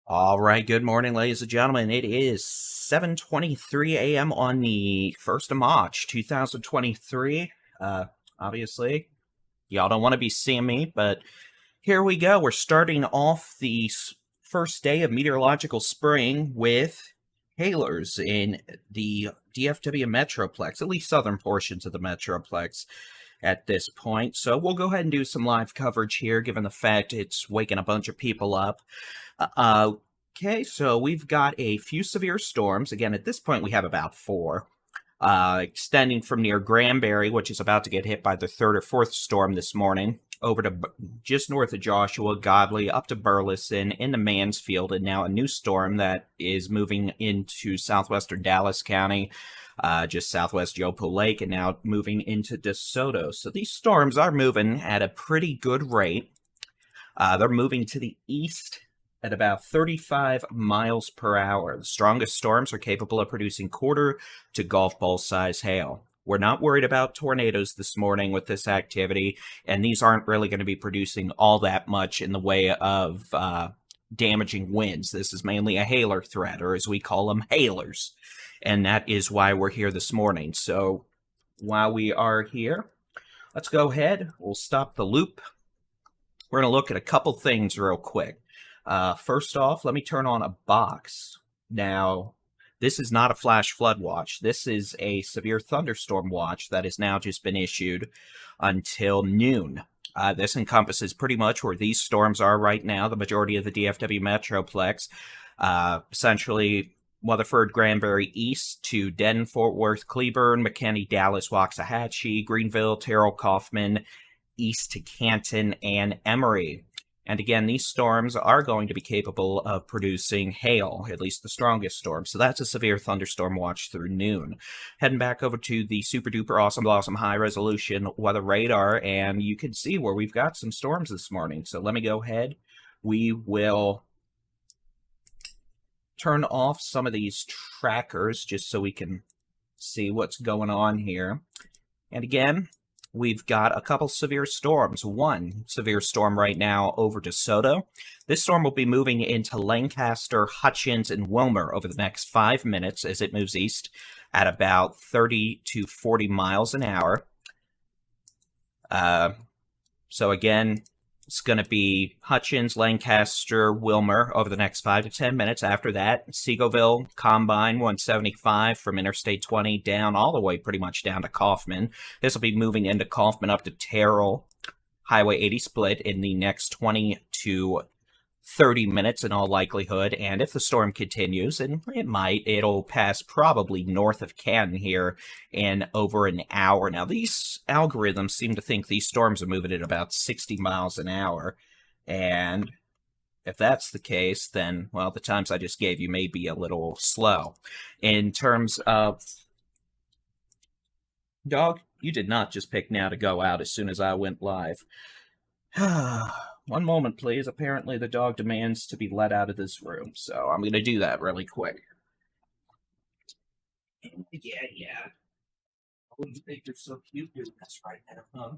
All right, good morning, ladies and gentlemen. It is 7:23 a.m. on the 1st of March, 2023. Obviously, y'all don't want to be seeing me, but here we go. We're starting off the first day of meteorological spring with hailers in the DFW Metroplex, at least southern portions of the Metroplex at this point. So we'll go ahead and do some live coverage here, given the fact it's waking a bunch of people up. Okay, so we've got a few severe storms. Again, at this point, we have about four. Extending from near Granbury, which is about to get hit by the third or fourth storm this morning, over to just north of Joshua, Godley, up to Burleson, into Mansfield, and now a new storm that is moving into southwestern Dallas County, just southwest Yopo Lake, and now moving into DeSoto. So these storms are moving at a pretty good rate. They're moving to the east at about 35 miles per hour. The strongest storms are capable of producing quarter to golf ball size hail. We're not worried about tornadoes this morning with this activity, and these aren't really going to be producing all that much in the way of damaging winds. This is mainly a hailer threat, or as we call them, hailers. And that is why we're here this morning. So while we are here, let's go ahead. We'll stop the loop. We're going to look at a couple things real quick. First off, let me turn on a box. Now, this is not a flash flood watch. This is a severe thunderstorm watch that has now just been issued until noon. This encompasses pretty much where these storms are right now, the majority of the DFW Metroplex. Essentially, Weatherford, Granbury east to Denton, Fort Worth, Cleburne, McKinney, Dallas, Waxahachie, Greenville, Terrell, Kaufman, east to Canton and Emory. And again, these storms are going to be capable of producing hail, at least the strongest storm. So that's a severe thunderstorm watch through noon. Heading back over to the super duper awesome blossom high resolution weather radar, and you can see where we've got some storms this morning. So let me go ahead. We will turn off some of these trackers just so we can see what's going on here. And again, we've got a couple severe storms. One severe storm right now over DeSoto. This storm will be moving into Lancaster, Hutchins, and Wilmer over the next 5 minutes as it moves east at about 30 to 40 miles an hour. So again, it's going to be Hutchins, Lancaster, Wilmer over the next 5 to 10 minutes. After that, Seagoville, Combine 175 from Interstate 20 down all the way pretty much down to Kaufman. This will be moving into Kaufman up to Terrell, Highway 80 split in the next 20 to 30 minutes in all likelihood. And if the storm continues, and it might, it'll pass probably north of Canton here in over an hour. Now, these algorithms seem to think these storms are moving at about 60 miles an hour. And if that's the case, then, well, the times I just gave you may be a little slow. In terms of... Dog, you did not just pick now to go out as soon as I went live. One moment, please. Apparently, the dog demands to be let out of this room, so I'm going to do that really quick. Yeah. Oh, you think you're so cute doing this right now, huh?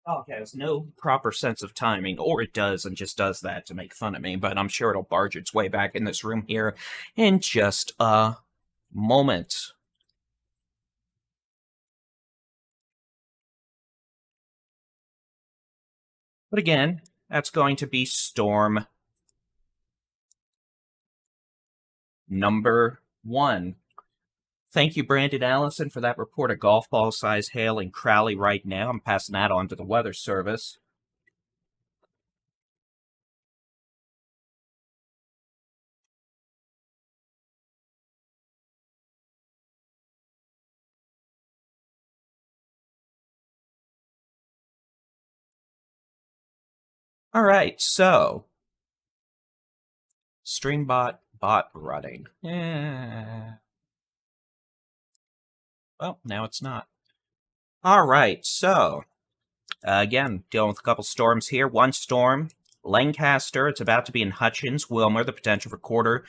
Okay, there's no proper sense of timing, or it does and just does that to make fun of me, but I'm sure it'll barge its way back in this room here in just a moment. But again, that's going to be storm number 1. Thank you, Brandon Allison, for that report of golf ball size hail in Crowley right now. I'm passing that on to the Weather Service. All right, so Streambot bot running. Well, now it's not. All right, so again, dealing with a couple storms here. One storm, Lancaster. It's about to be in Hutchins, Wilmer. The potential for quarter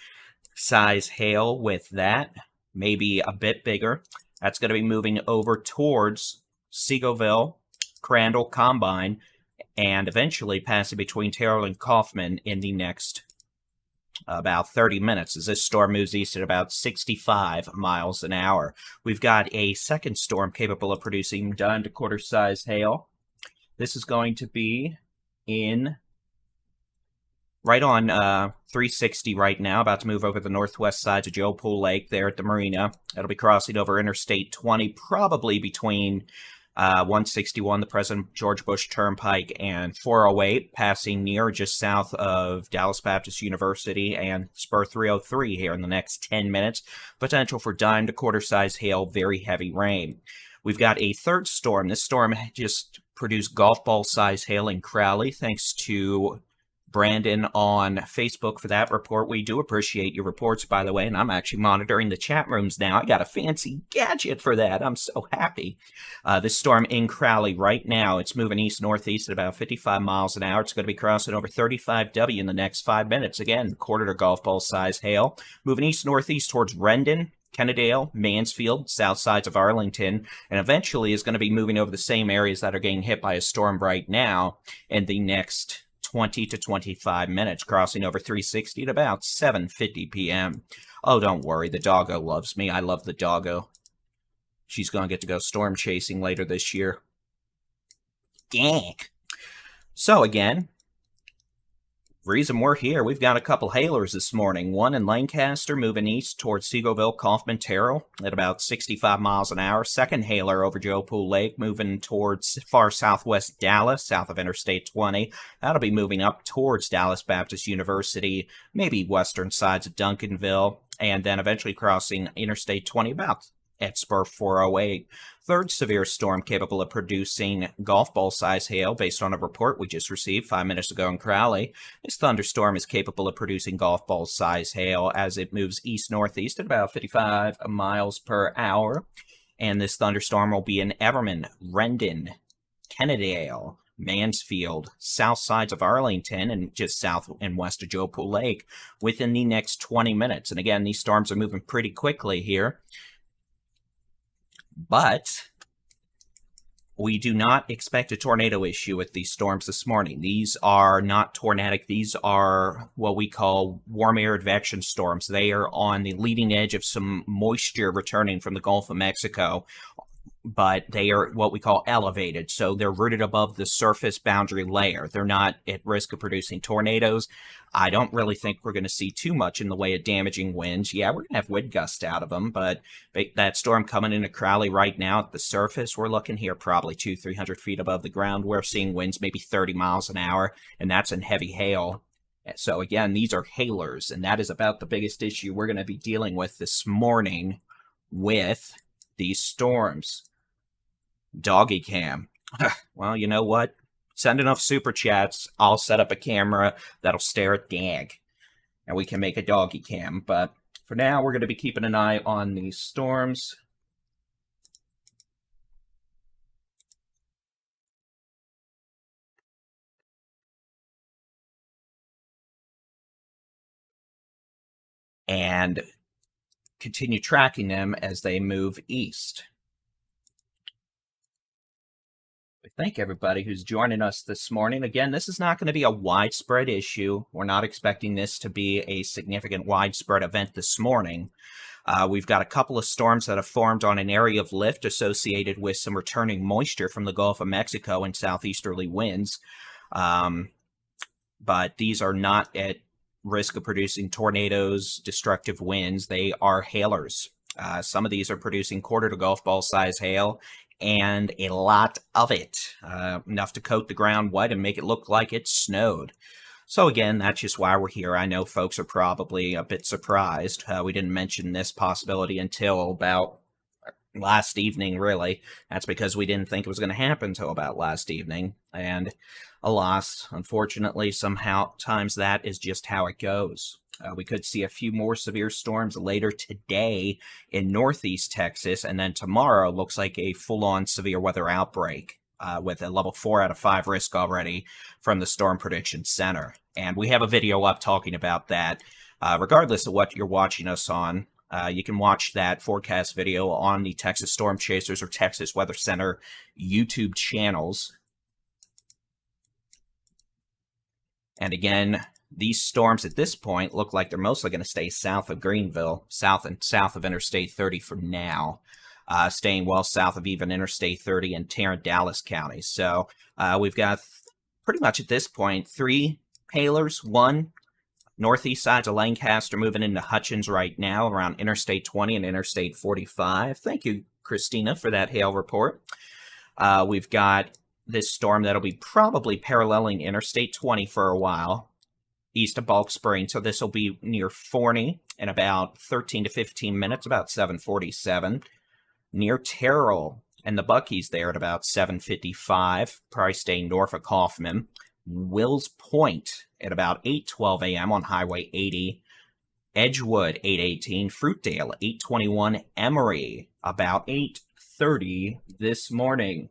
size hail with that. maybe a bit bigger. That's going to be moving over towards Seagoville, Crandall, Combine, and eventually passing between Terrell and Kaufman in the next about 30 minutes as this storm moves east at about 65 miles an hour. We've got a second storm capable of producing dime to quarter size hail. This is going to be in right on 360 right now, about to move over the northwest side to Joe Pool Lake there at the marina. It'll be crossing over Interstate 20, probably between 161, the President George Bush Turnpike, and 408, passing near just south of Dallas Baptist University and Spur 303 here in the next 10 minutes. Potential for dime to quarter size hail, very heavy rain. We've got a third storm. This storm just produced golf ball size hail in Crowley. Thanks to Brandon on Facebook for that report. We do appreciate your reports, by the way, and I'm actually monitoring the chat rooms now. I got a fancy gadget for that. I'm so happy. This storm in Crowley right now, it's moving east-northeast at about 55 miles an hour. It's going to be crossing over 35W in the next 5 minutes. Again, quarter to golf ball size hail. Moving east-northeast towards Rendon, Kennedale, Mansfield, south sides of Arlington, and eventually is going to be moving over the same areas that are getting hit by a storm right now in the next 20 to 25 minutes, crossing over 360 at about 7:50 p.m. Oh, don't worry, the doggo loves me. I love the doggo. She's going to get to go storm chasing later this year. Dang. So again, reason we're here, we've got a couple hailers this morning. One in Lancaster, moving east towards Seagoville, Kaufman, Terrell at about 65 miles an hour. Second hailer over Joe Pool Lake, moving towards far southwest Dallas, south of Interstate 20. That'll be moving up towards Dallas Baptist University, maybe western sides of Duncanville, and then eventually crossing Interstate 20 about at Spur 408. Third severe storm capable of producing golf ball size hail based on a report we just received 5 minutes ago in Crowley. This thunderstorm is capable of producing golf ball size hail as it moves east-northeast at about 55 miles per hour. And this thunderstorm will be in Everman, Rendon, Kennedale, Mansfield, south sides of Arlington, and just south and west of Joe Pool Lake within the next 20 minutes. And again, these storms are moving pretty quickly here. But we do not expect a tornado issue with these storms this morning. These are not tornadic. These are what we call warm air advection storms. They are on the leading edge of some moisture returning from the Gulf of Mexico, but they are what we call elevated. So they're rooted above the surface boundary layer. They're not at risk of producing tornadoes. I don't really think we're going to see too much in the way of damaging winds. Yeah, we're going to have wind gusts out of them, but that storm coming into Crowley right now at the surface, we're looking here probably 200-300 feet above the ground. We're seeing winds maybe 30 miles an hour, and that's in heavy hail. So again, these are hailers, and that is about the biggest issue we're going to be dealing with this morning with these storms. Doggy cam. Well, you know what? Send enough super chats, I'll set up a camera that'll stare at Gag, and we can make a doggy cam. But for now, we're going to be keeping an eye on these storms. And continue tracking them as they move east. Thank everybody who's joining us this morning. Again, this is not going to be a widespread issue. We're not expecting this to be a significant widespread event this morning. We've got a couple of storms that have formed on an area of lift associated with some returning moisture from the Gulf of Mexico and southeasterly winds. But these are not at risk of producing tornadoes, destructive winds. They are hailers. Some of these are producing quarter to golf ball size hail, and a lot of it, enough to coat the ground white and make it look like it snowed. So again, that's just why we're here. I know folks are probably a bit surprised. We didn't mention this possibility until about last evening, really. That's because we didn't think it was going to happen until about last evening. And alas, unfortunately, sometimes that is just how it goes. We could see a few more severe storms later today in northeast Texas, and then tomorrow looks like a full-on severe weather outbreak with a level 4 out of 5 risk already from the Storm Prediction Center. And we have a video up talking about that. Regardless of what you're watching us on, You can watch that forecast video on the Texas Storm Chasers or Texas Weather Center YouTube channels. And again, these storms at this point look like they're mostly going to stay south of Greenville, south of Interstate 30 for now, staying well south of even Interstate 30 in Tarrant, Dallas counties. So we've got pretty much at this point 3 hailers, 1 northeast sides of Lancaster moving into Hutchins right now around Interstate 20 and Interstate 45. Thank you, Christina, for that hail report. We've got this storm that'll be probably paralleling Interstate 20 for a while, east of Bulk Spring. So this will be near Forney in about 13 to 15 minutes, about 7:47. Near Terrell and the Buckies there at about 7:55, probably staying Norfolk Hoffman. Wills Point at about 8:12 a.m. on Highway 80. Edgewood, 8:18. Fruitdale, 8:21. Emory, about 8:30 this morning.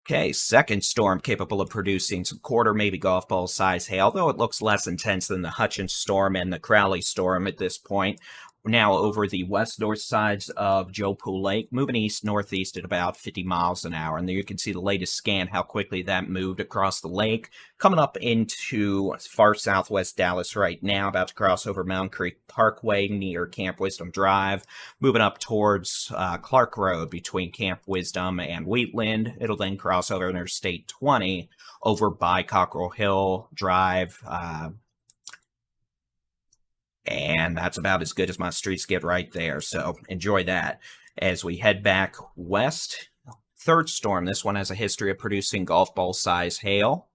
Okay, second storm capable of producing some quarter, maybe golf ball size hail, though it looks less intense than the Hutchins storm and the Crowley storm at this point. We're now over the west-north sides of Joe Pool Lake, moving east-northeast at about 50 miles an hour. And there you can see the latest scan, how quickly that moved across the lake. Coming up into far southwest Dallas right now, about to cross over Mountain Creek Parkway near Camp Wisdom Drive. Moving up towards Clark Road between Camp Wisdom and Wheatland. It'll then cross over Interstate 20 over by Cockrell Hill Drive. And that's about as good as my streets get right there. So enjoy that. As we head back west, third storm. This one has a history of producing golf ball size hail.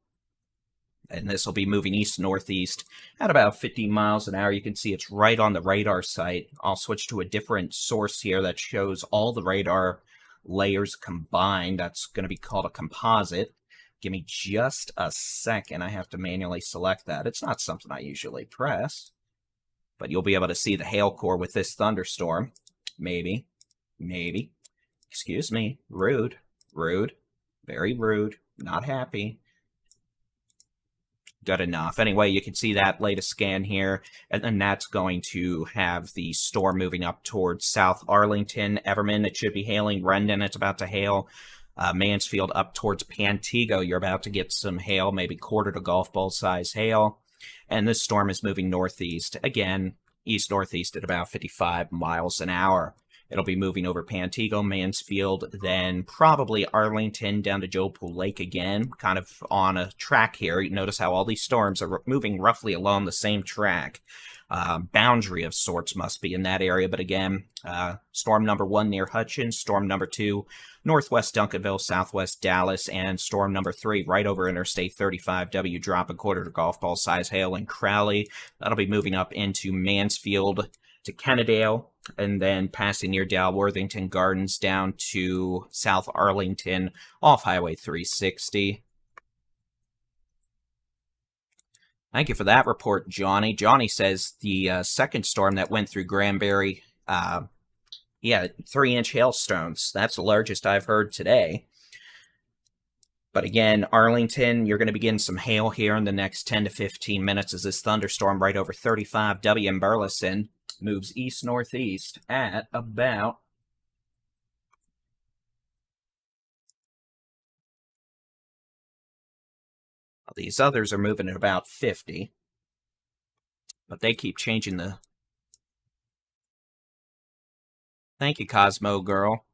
And this will be moving east-northeast at about 50 miles an hour. You can see it's right on the radar site. I'll switch to a different source here that shows all the radar layers combined. That's going to be called a composite. Give me just a second. I have to manually select that. It's not something I usually press. But you'll be able to see the hail core with this thunderstorm. Maybe. Excuse me. Rude. Very rude. Not happy. Good enough. Anyway, you can see that latest scan here. And then that's going to have the storm moving up towards South Arlington. Everman, it should be hailing. Rendon, it's about to hail. Mansfield up towards Pantego. You're about to get some hail, maybe quarter to golf ball size hail. And this storm is moving northeast, again, east-northeast at about 55 miles an hour. It'll be moving over Pantego, Mansfield, then probably Arlington down to Joe Pool Lake again, kind of on a track here. You notice how all these storms are moving roughly along the same track. Boundary of sorts must be in that area, but again, storm number 1 near Hutchins, storm number 2 northwest Duncanville, southwest Dallas, and storm number 3 right over Interstate 35W, drop a quarter to golf ball size hail in Crowley. That'll be moving up into Mansfield to Kennedale, and then passing near Dalworthington Gardens down to South Arlington off Highway 360. Thank you for that report, Johnny. Johnny says the second storm that went through Granbury, 3-inch hailstones. That's the largest I've heard today. But again, Arlington, you're going to begin some hail here in the next 10 to 15 minutes as this thunderstorm right over 35W in Burleson moves east-northeast at about these others are moving at about 50, but they keep changing the... Thank you, Cosmo Girl.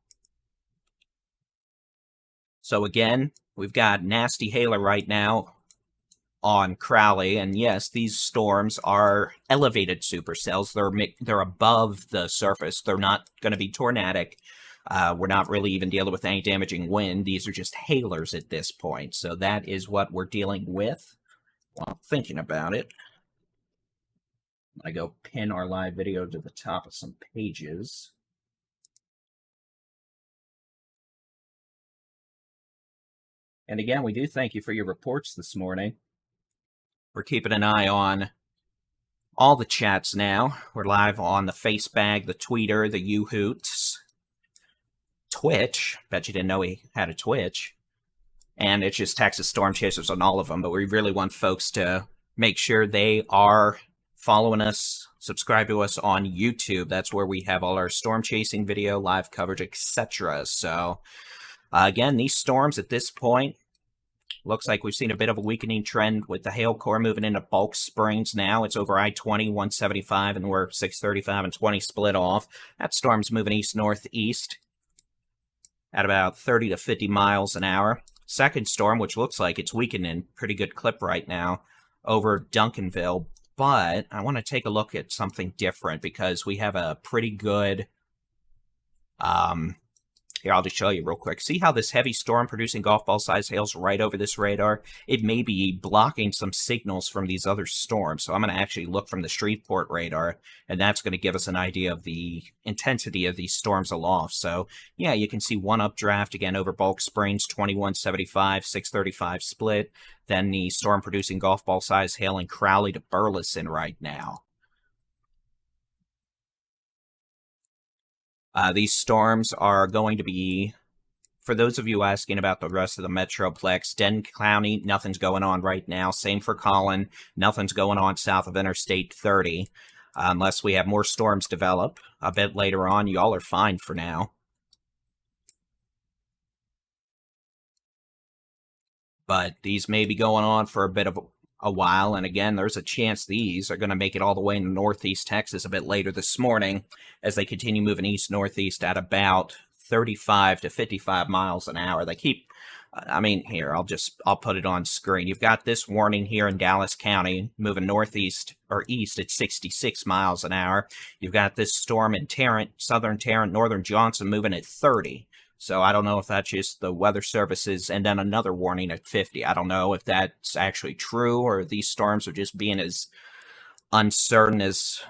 So again, we've got nasty hailer right now on Crowley, and yes, these storms are elevated supercells. They're above the surface. They're not going to be tornadic. We're not really even dealing with any damaging wind. These are just hailers at this point. So that is what we're dealing with while thinking about it. I go pin our live video to the top of some pages. And again, we do thank you for your reports this morning. We're keeping an eye on all the chats now. We're live on the Facebag, the Tweeter, the YouHoots, Twitch. Bet you didn't know we had a Twitch. And it's just Texas Storm Chasers on all of them. But we really want folks to make sure they are following us, subscribe to us on YouTube. That's where we have all our storm chasing video, live coverage, etc. So, again, these storms at this point, looks like we've seen a bit of a weakening trend with the hail core moving into Bulk Springs now. It's over I-20, 175, and we're 635 and 20 split off. That storm's moving east-northeast at about 30 to 50 miles an hour. Second storm, which looks like it's weakening, pretty good clip right now, over Duncanville. But I want to take a look at something different because we have a pretty good... Here, I'll just show you real quick. See how this heavy storm producing golf ball size hail's right over this radar? It may be blocking some signals from these other storms. So I'm going to actually look from the Shreveport radar, and that's going to give us an idea of the intensity of these storms aloft. So yeah, you can see one updraft again over Bulk Springs, 2175, 635 split. Then the storm producing golf ball size hail in Crowley to Burleson right now. These storms are going to be, for those of you asking about the rest of the Metroplex, Denton County, nothing's going on right now. Same for Collin, nothing's going on south of Interstate 30. Unless we have more storms develop a bit later on, y'all are fine for now. But these may be going on for a bit of a while, and again, there's a chance these are going to make it all the way into northeast Texas a bit later this morning as they continue moving east-northeast at about 35 to 55 miles an hour. They keep, I mean, here, I'll put it on screen. You've got this warning here in Dallas County moving northeast or east at 66 miles an hour. You've got this storm in Tarrant, southern Tarrant, northern Johnson moving at 30. So I don't know if that's just the weather services, and then another warning at 50. I don't know if that's actually true or these storms are just being as uncertain as...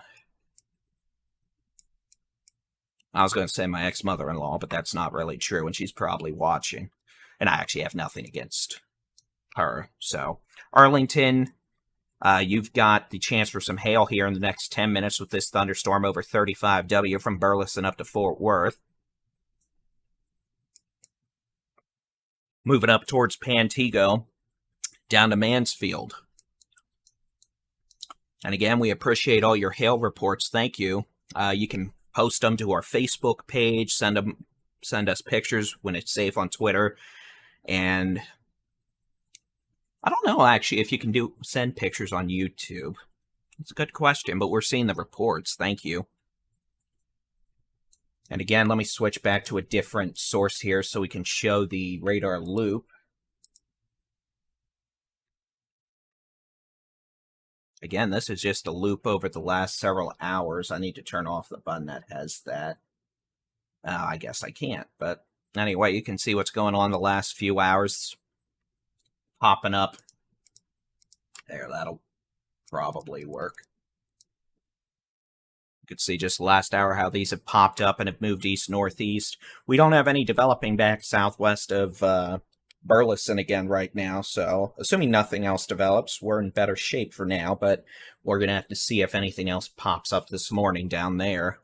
I was going to say my ex-mother-in-law, but that's not really true, and she's probably watching. And I actually have nothing against her. So Arlington, you've got the chance for some hail here in the next 10 minutes with this thunderstorm over 35W from Burleson up to Fort Worth. Moving up towards Pantego, down to Mansfield. And again, we appreciate all your hail reports. Thank you. You can post them to our Facebook page, send us pictures when it's safe on Twitter. And I don't know, actually, if you can send pictures on YouTube. It's a good question, but we're seeing the reports. Thank you. And again, let me switch back to a different source here so we can show the radar loop. Again, this is just a loop over the last several hours. I need to turn off the button that has that. I guess I can't, but anyway, you can see what's going on the last few hours popping up. There, that'll probably work. You could see just last hour how these have popped up and have moved east-northeast. We don't have any developing back southwest of Burleson again right now, so assuming nothing else develops, we're in better shape for now, but we're going to have to see if anything else pops up this morning down there.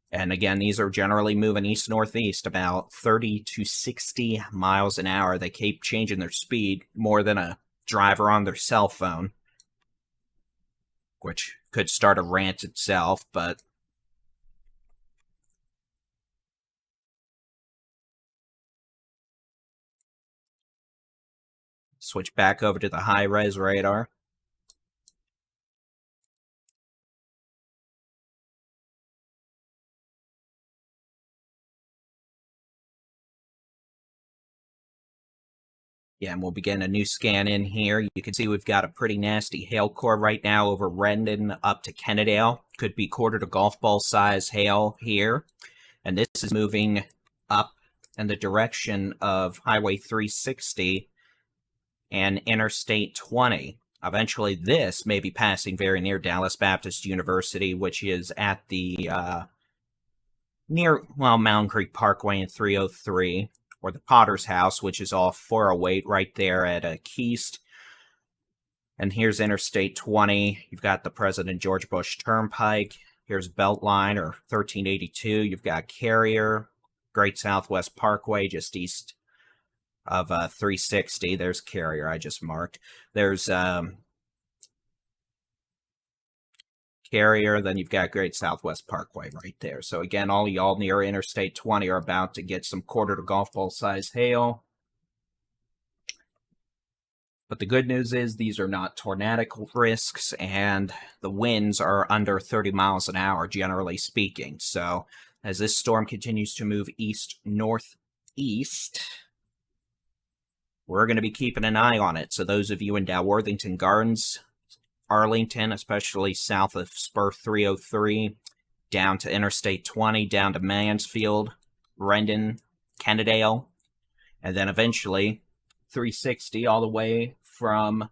And again, these are generally moving east-northeast about 30 to 60 miles an hour. They keep changing their speed more than a driver on their cell phone, which could start a rant itself, but switch back over to the high-res radar. Yeah, and we'll begin a new scan in here. You can see we've got a pretty nasty hail core right now over Rendon up to Kennedale. Could be quarter to golf ball size hail here. And this is moving up in the direction of Highway 360 and Interstate 20. Eventually, this may be passing very near Dallas Baptist University, which is at the near, well, Mountain Creek Parkway and 303. Or the Potter's House, which is off 408 right there at Keast. And here's Interstate 20. You've got the President George Bush Turnpike. Here's Beltline, or 1382. You've got Carrier, Great Southwest Parkway, just east of 360. There's Carrier, I just marked. There's Carrier, then you've got Great Southwest Parkway right there. So again, all y'all near Interstate 20 are about to get some quarter to golf ball size hail. But the good news is these are not tornadic risks, and the winds are under 30 miles an hour, generally speaking. So as this storm continues to move east-northeast, we're going to be keeping an eye on it. So those of you in Dalworthington Gardens, Arlington, especially south of Spur 303, down to Interstate 20, down to Mansfield, Rendon, Kennedale, and then eventually 360 all the way from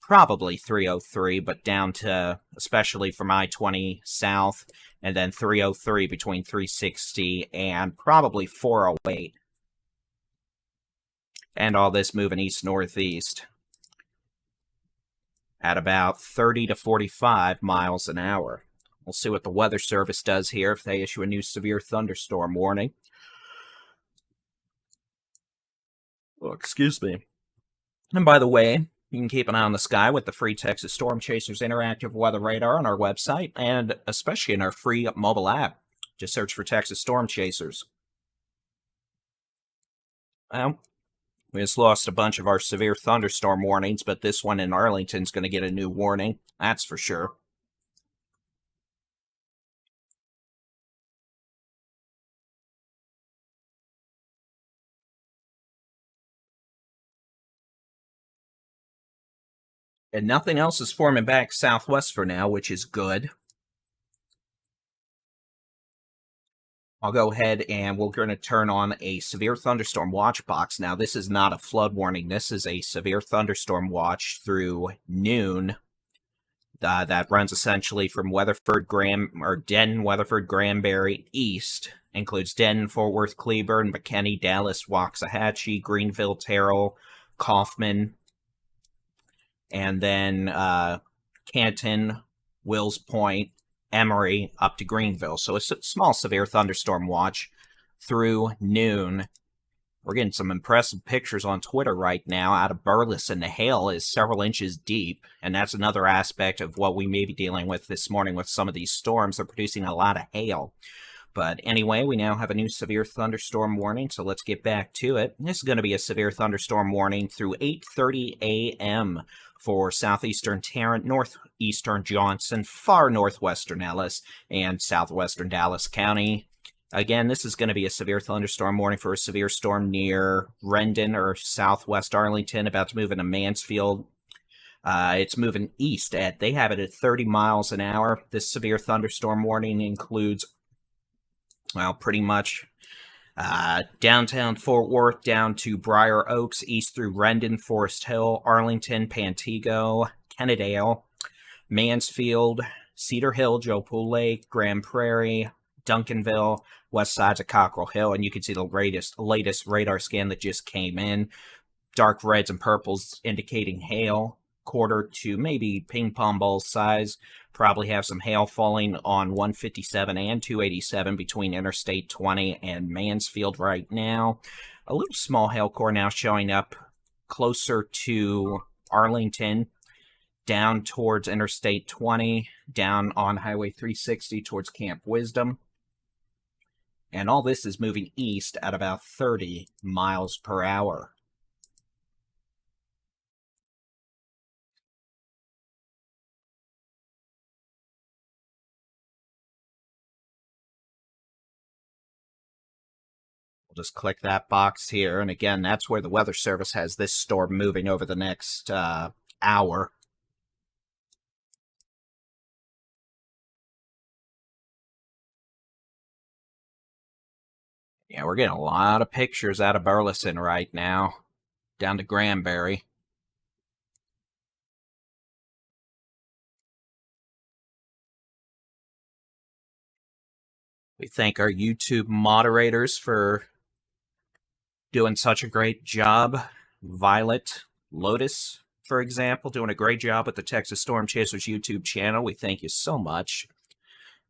probably 303, but down to, especially from I-20 south, and then 303 between 360 and probably 408. And all this moving east-northeast at about 30 to 45 miles an hour. We'll see what the Weather Service does here if they issue a new severe thunderstorm warning. Oh, excuse me. And by the way, you can keep an eye on the sky with the free Texas Storm Chasers interactive weather radar on our website, and especially in our free mobile app. Just search for Texas Storm Chasers. Well, we just lost a bunch of our severe thunderstorm warnings, but this one in Arlington's going to get a new warning. That's for sure. And nothing else is forming back southwest for now, which is good. I'll go ahead and we're going to turn on a severe thunderstorm watch box. Now, this is not a flood warning. This is a severe thunderstorm watch through noon. That runs essentially from Denton, Weatherford, Granbury east. Includes Denton, Fort Worth, Cleburne, McKinney, Dallas, Waxahachie, Greenville, Terrell, Kaufman, and then Canton, Wills Point, Emory, up to Greenville. So it's a small severe thunderstorm watch through noon. We're getting some impressive pictures on Twitter right now out of Burleson. The hail is several inches deep, and that's another aspect of what we may be dealing with this morning with some of these storms. They're producing a lot of hail. But anyway, we now have a new severe thunderstorm warning, so let's get back to it. This is going to be a severe thunderstorm warning through 8:30 a.m. for southeastern Tarrant, northeastern Johnson, far northwestern Ellis, and southwestern Dallas County. Again, this is going to be a severe thunderstorm warning for a severe storm near Rendon or southwest Arlington, about to move into Mansfield. It's moving east they have it at 30 miles an hour. This severe thunderstorm warning includes, well, pretty much downtown Fort Worth down to Briar Oaks, east through Rendon, Forest Hill, Arlington, Pantego, Kennedale, Mansfield, Cedar Hill, Joe Pool Lake, Grand Prairie, Duncanville, west sides of Cockrell Hill, and you can see the latest radar scan that just came in. Dark reds and purples indicating hail, quarter to maybe ping pong ball size. Probably have some hail falling on 157 and 287 between Interstate 20 and Mansfield right now. A little small hail core now showing up closer to Arlington, down towards Interstate 20, down on Highway 360 towards Camp Wisdom. And all this is moving east at about 30 miles per hour. We'll just click that box here. And again, that's where the Weather Service has this storm moving over the next hour. Yeah, we're getting a lot of pictures out of Burleson right now, down to Granbury. We thank our YouTube moderators for doing such a great job. Violet, Lotus, for example, doing a great job with the Texas Storm Chasers YouTube channel. We thank you so much.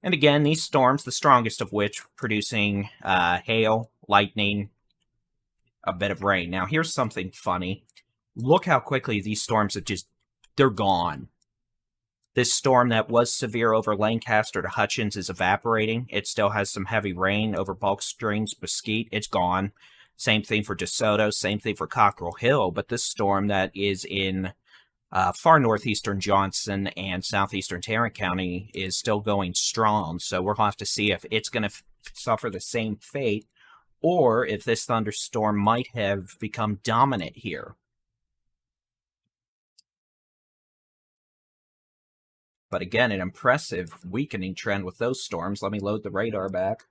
And again, these storms, the strongest of which producing hail, lightning, a bit of rain. Now, here's something funny. Look how quickly these storms have they're gone. This storm that was severe over Lancaster to Hutchins is evaporating. It still has some heavy rain over Bulk Springs, Mesquite. It's gone. Same thing for DeSoto. Same thing for Cockrell Hill. But this storm that is in far northeastern Johnson and southeastern Tarrant County is still going strong. So we'll have to see if it's going to suffer the same fate or if this thunderstorm might have become dominant here. But again, an impressive weakening trend with those storms. Let me load the radar back.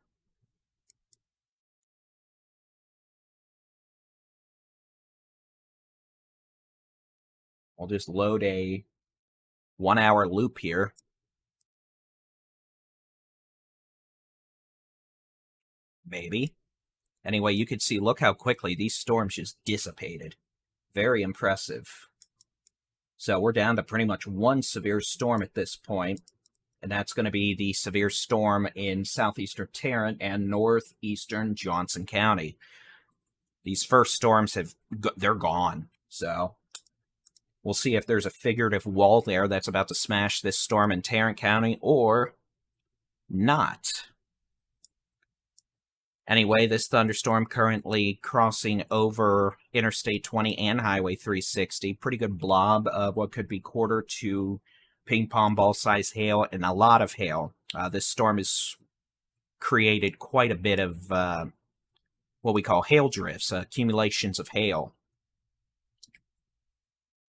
I'll just load a 1 hour loop here. Maybe. Anyway, you could see, look how quickly these storms just dissipated. Very impressive. So we're down to pretty much one severe storm at this point, and that's going to be the severe storm in southeastern Tarrant and northeastern Johnson County. These first storms they're gone. So we'll see if there's a figurative wall there that's about to smash this storm in Tarrant County or not. Anyway, this thunderstorm currently crossing over Interstate 20 and Highway 360. Pretty good blob of what could be quarter to ping pong ball size hail and a lot of hail. This storm has created quite a bit of what we call hail drifts, accumulations of hail.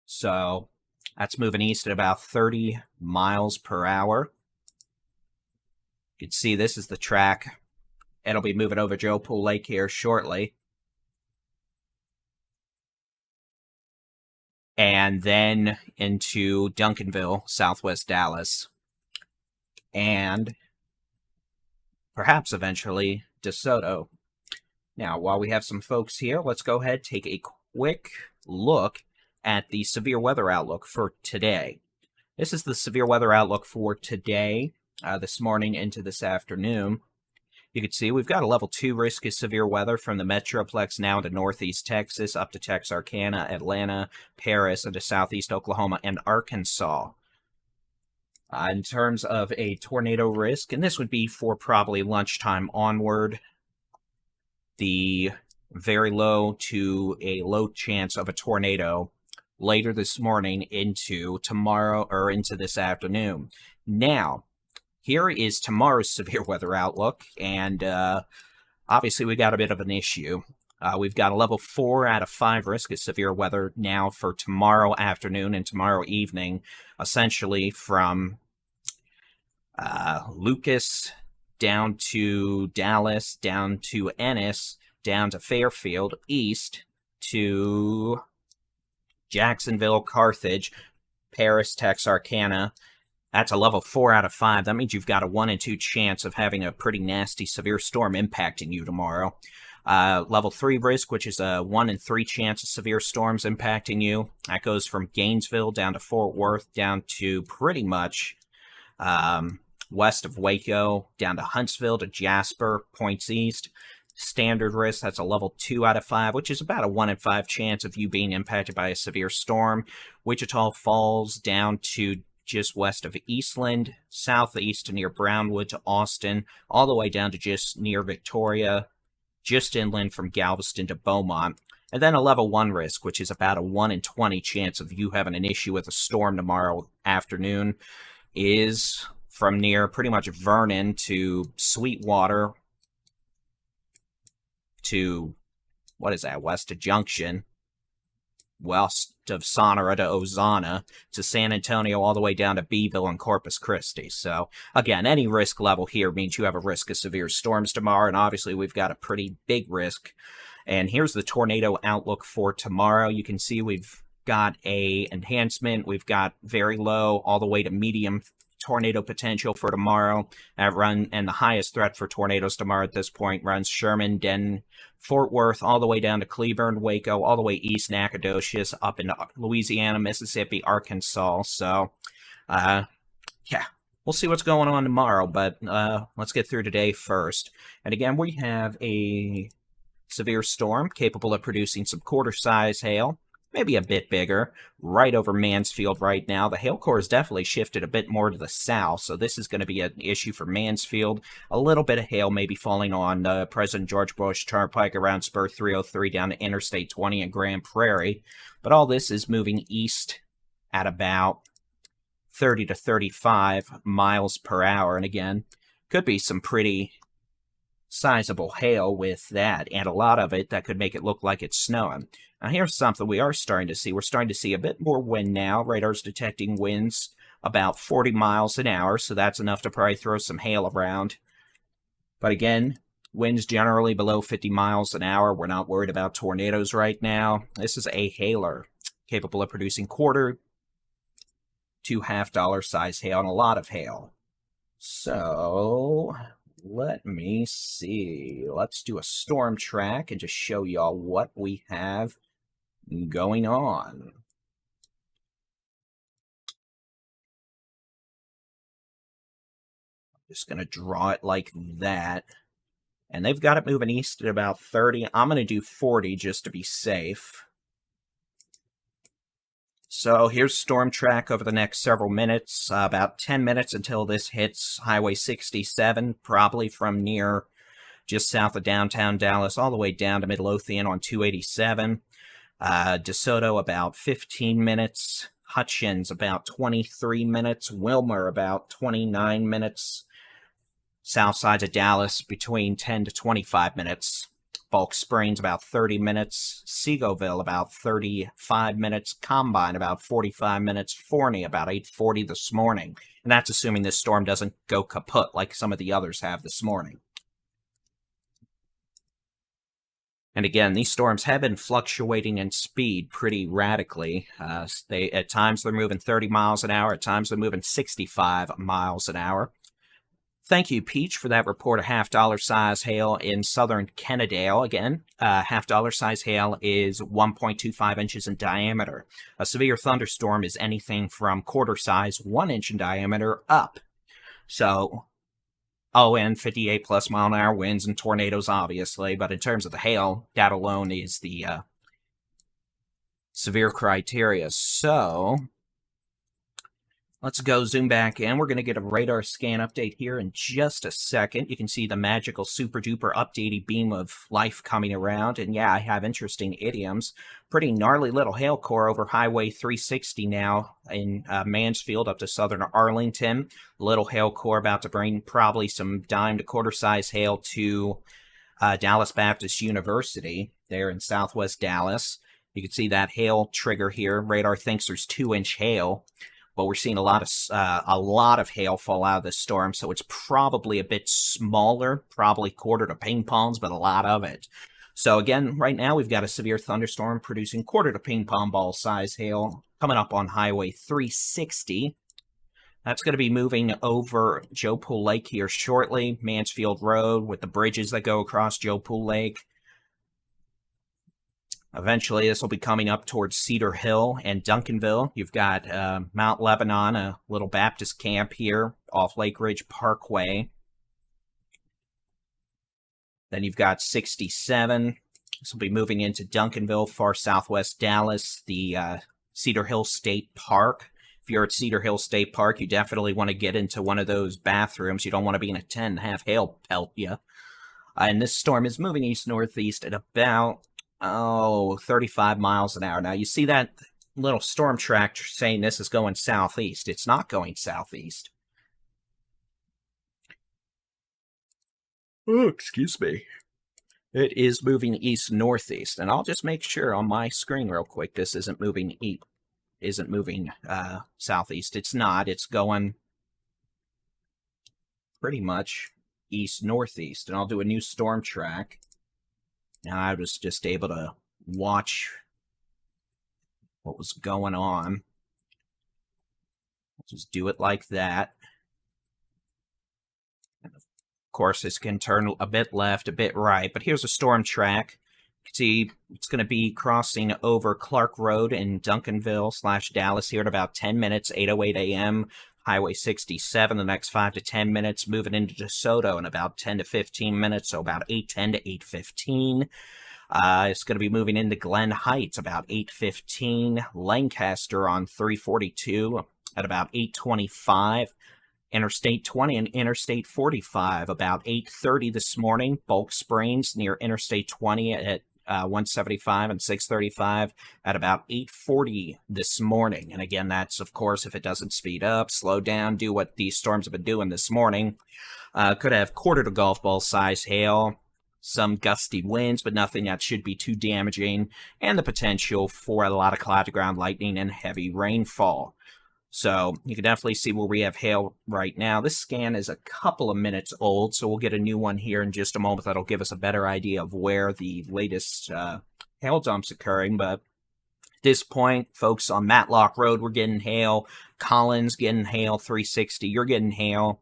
So that's moving east at about 30 miles per hour. You can see this is the track. It'll be moving over Joe Pool Lake here shortly. And then into Duncanville, southwest Dallas. And perhaps eventually DeSoto. Now, while we have some folks here, let's go ahead and take a quick look at the severe weather outlook for today. This is the severe weather outlook for today, this morning into this afternoon. You can see we've got a level 2 risk of severe weather from the Metroplex now to northeast Texas, up to Texarkana, Atlanta, Paris, and to southeast Oklahoma and Arkansas. In terms of a tornado risk, and this would be for probably lunchtime onward, the very low to a low chance of a tornado later this morning into tomorrow or into this afternoon. Now, here is tomorrow's severe weather outlook, and obviously we got a bit of an issue. We've got a level 4 out of 5 risk of severe weather now for tomorrow afternoon and tomorrow evening, essentially from Lucas down to Dallas, down to Ennis, down to Fairfield, east to Jacksonville, Carthage, Paris, Texarkana. That's a level 4 out of 5. That means you've got a 1 in 2 chance of having a pretty nasty severe storm impacting you tomorrow. Level 3 risk, which is a 1 in 3 chance of severe storms impacting you. That goes from Gainesville down to Fort Worth, down to pretty much west of Waco, down to Huntsville, to Jasper, points east. Standard risk, that's a level 2 out of 5, which is about a 1 in 5 chance of you being impacted by a severe storm. Wichita Falls down to just west of Eastland, southeast to near Brownwood to Austin, all the way down to just near Victoria, just inland from Galveston to Beaumont. And then a level 1 risk, which is about a 1 in 20 chance of you having an issue with a storm tomorrow afternoon, is from near pretty much Vernon to Sweetwater to, what is that, west of Junction, west of Sonora to Ozana, to San Antonio, all the way down to Beeville and Corpus Christi. So, again, any risk level here means you have a risk of severe storms tomorrow, and obviously we've got a pretty big risk. And here's the tornado outlook for tomorrow. You can see we've got a enhancement. We've got very low all the way to medium tornado potential for tomorrow. And the highest threat for tornadoes tomorrow at this point runs Sherman, Denton, Fort Worth, all the way down to Cleburne, Waco, all the way east, Nacogdoches, up into Louisiana, Mississippi, Arkansas. So, yeah, we'll see what's going on tomorrow, but let's get through today first. And again, we have a severe storm capable of producing some quarter-size hail, maybe a bit bigger, right over Mansfield right now. The hail core has definitely shifted a bit more to the south, so this is going to be an issue for Mansfield. A little bit of hail may be falling on President George Bush Turnpike around Spur 303 down to Interstate 20 and Grand Prairie, but all this is moving east at about 30 to 35 miles per hour, and again, could be some pretty sizable hail with that, and a lot of it that could make it look like it's snowing. Now here's something we are starting to see. We're starting to see a bit more wind now. Radar's detecting winds about 40 miles an hour, so that's enough to probably throw some hail around. But again, winds generally below 50 miles an hour. We're not worried about tornadoes right now. This is a hailer capable of producing quarter to $half size hail and a lot of hail. So let me see. Let's do a storm track and just show y'all what we have going on. Just going to draw it like that. And they've got it moving east at about 30. I'm going to do 40 just to be safe. So here's storm track over the next several minutes, about 10 minutes until this hits Highway 67, probably from near just south of downtown Dallas all the way down to Midlothian on 287. DeSoto about 15 minutes. Hutchins about 23 minutes. Wilmer about 29 minutes. South side of Dallas between 10 to 25 minutes. Bulk Springs about 30 minutes, Seagoville about 35 minutes, Combine about 45 minutes, Forney about 8:40 this morning. And that's assuming this storm doesn't go kaput like some of the others have this morning. And again, these storms have been fluctuating in speed pretty radically. At times they're moving 30 miles an hour, at times they're moving 65 miles an hour. Thank you, Peach, for that report of $half size hail in southern Kennedale. Again, $half size hail is 1.25 inches in diameter. A severe thunderstorm is anything from quarter size, 1 inch in diameter, up. So, and 58 plus mile an hour winds and tornadoes, obviously. But in terms of the hail, that alone is the severe criteria. So let's go zoom back in. We're going to get a radar scan update here in just a second. You can see the magical super duper updatey beam of life coming around. And yeah, I have interesting idioms. Pretty gnarly little hail core over Highway 360 now in Mansfield up to southern Arlington. Little hail core about to bring probably some dime to quarter size hail to Dallas Baptist University there in southwest Dallas. You can see that hail trigger here. Radar thinks there's 2-inch hail. But we're seeing a lot of hail fall out of this storm, so it's probably a bit smaller, probably quarter to ping pongs, but a lot of it. So again, right now we've got a severe thunderstorm producing quarter to ping pong ball size hail coming up on Highway 360. That's going to be moving over Joe Pool Lake here shortly, Mansfield Road with the bridges that go across Joe Pool Lake. Eventually, this will be coming up towards Cedar Hill and Duncanville. You've got Mount Lebanon, a little Baptist camp here off Lake Ridge Parkway. Then you've got 67. This will be moving into Duncanville, far southwest Dallas, the Cedar Hill State Park. If you're at Cedar Hill State Park, you definitely want to get into one of those bathrooms. You don't want to be in a 10 and have hail pelt you. And this storm is moving east-northeast at about 35 miles an hour. Now, you see that little storm track saying this is going southeast. It's not going southeast. Oh, excuse me. It is moving east-northeast. And I'll just make sure on my screen real quick this isn't moving southeast. It's not. It's going pretty much east-northeast. And I'll do a new storm track. Now, I was just able to watch what was going on. I'll just do it like that. Of course, this can turn a bit left, a bit right, but here's a storm track. You can see it's going to be crossing over Clark Road in Duncanville/Dallas here in about 10 minutes, 8:08 a.m. Highway 67 the next 5 to 10 minutes, moving into DeSoto in about 10 to 15 minutes, so about 8:10 to 8:15. It's going to be moving into Glen Heights about 8:15. Lancaster on 342 at about 8:25. Interstate 20 and Interstate 45 about 8:30 this morning. Bulk Springs near Interstate 20 at 175 and 635 at about 8:40 this morning. And again, that's, of course, if it doesn't speed up, slow down, do what these storms have been doing this morning. Could have quarter to golf ball size hail, some gusty winds, but nothing that should be too damaging, and the potential for a lot of cloud-to-ground lightning and heavy rainfall. So you can definitely see where we have hail right now. This scan is a couple of minutes old, so we'll get a new one here in just a moment that'll give us a better idea of where the latest hail dumps occurring. But at this point, folks, on Matlock Road, we're getting hail. Collins getting hail. 360, you're getting hail.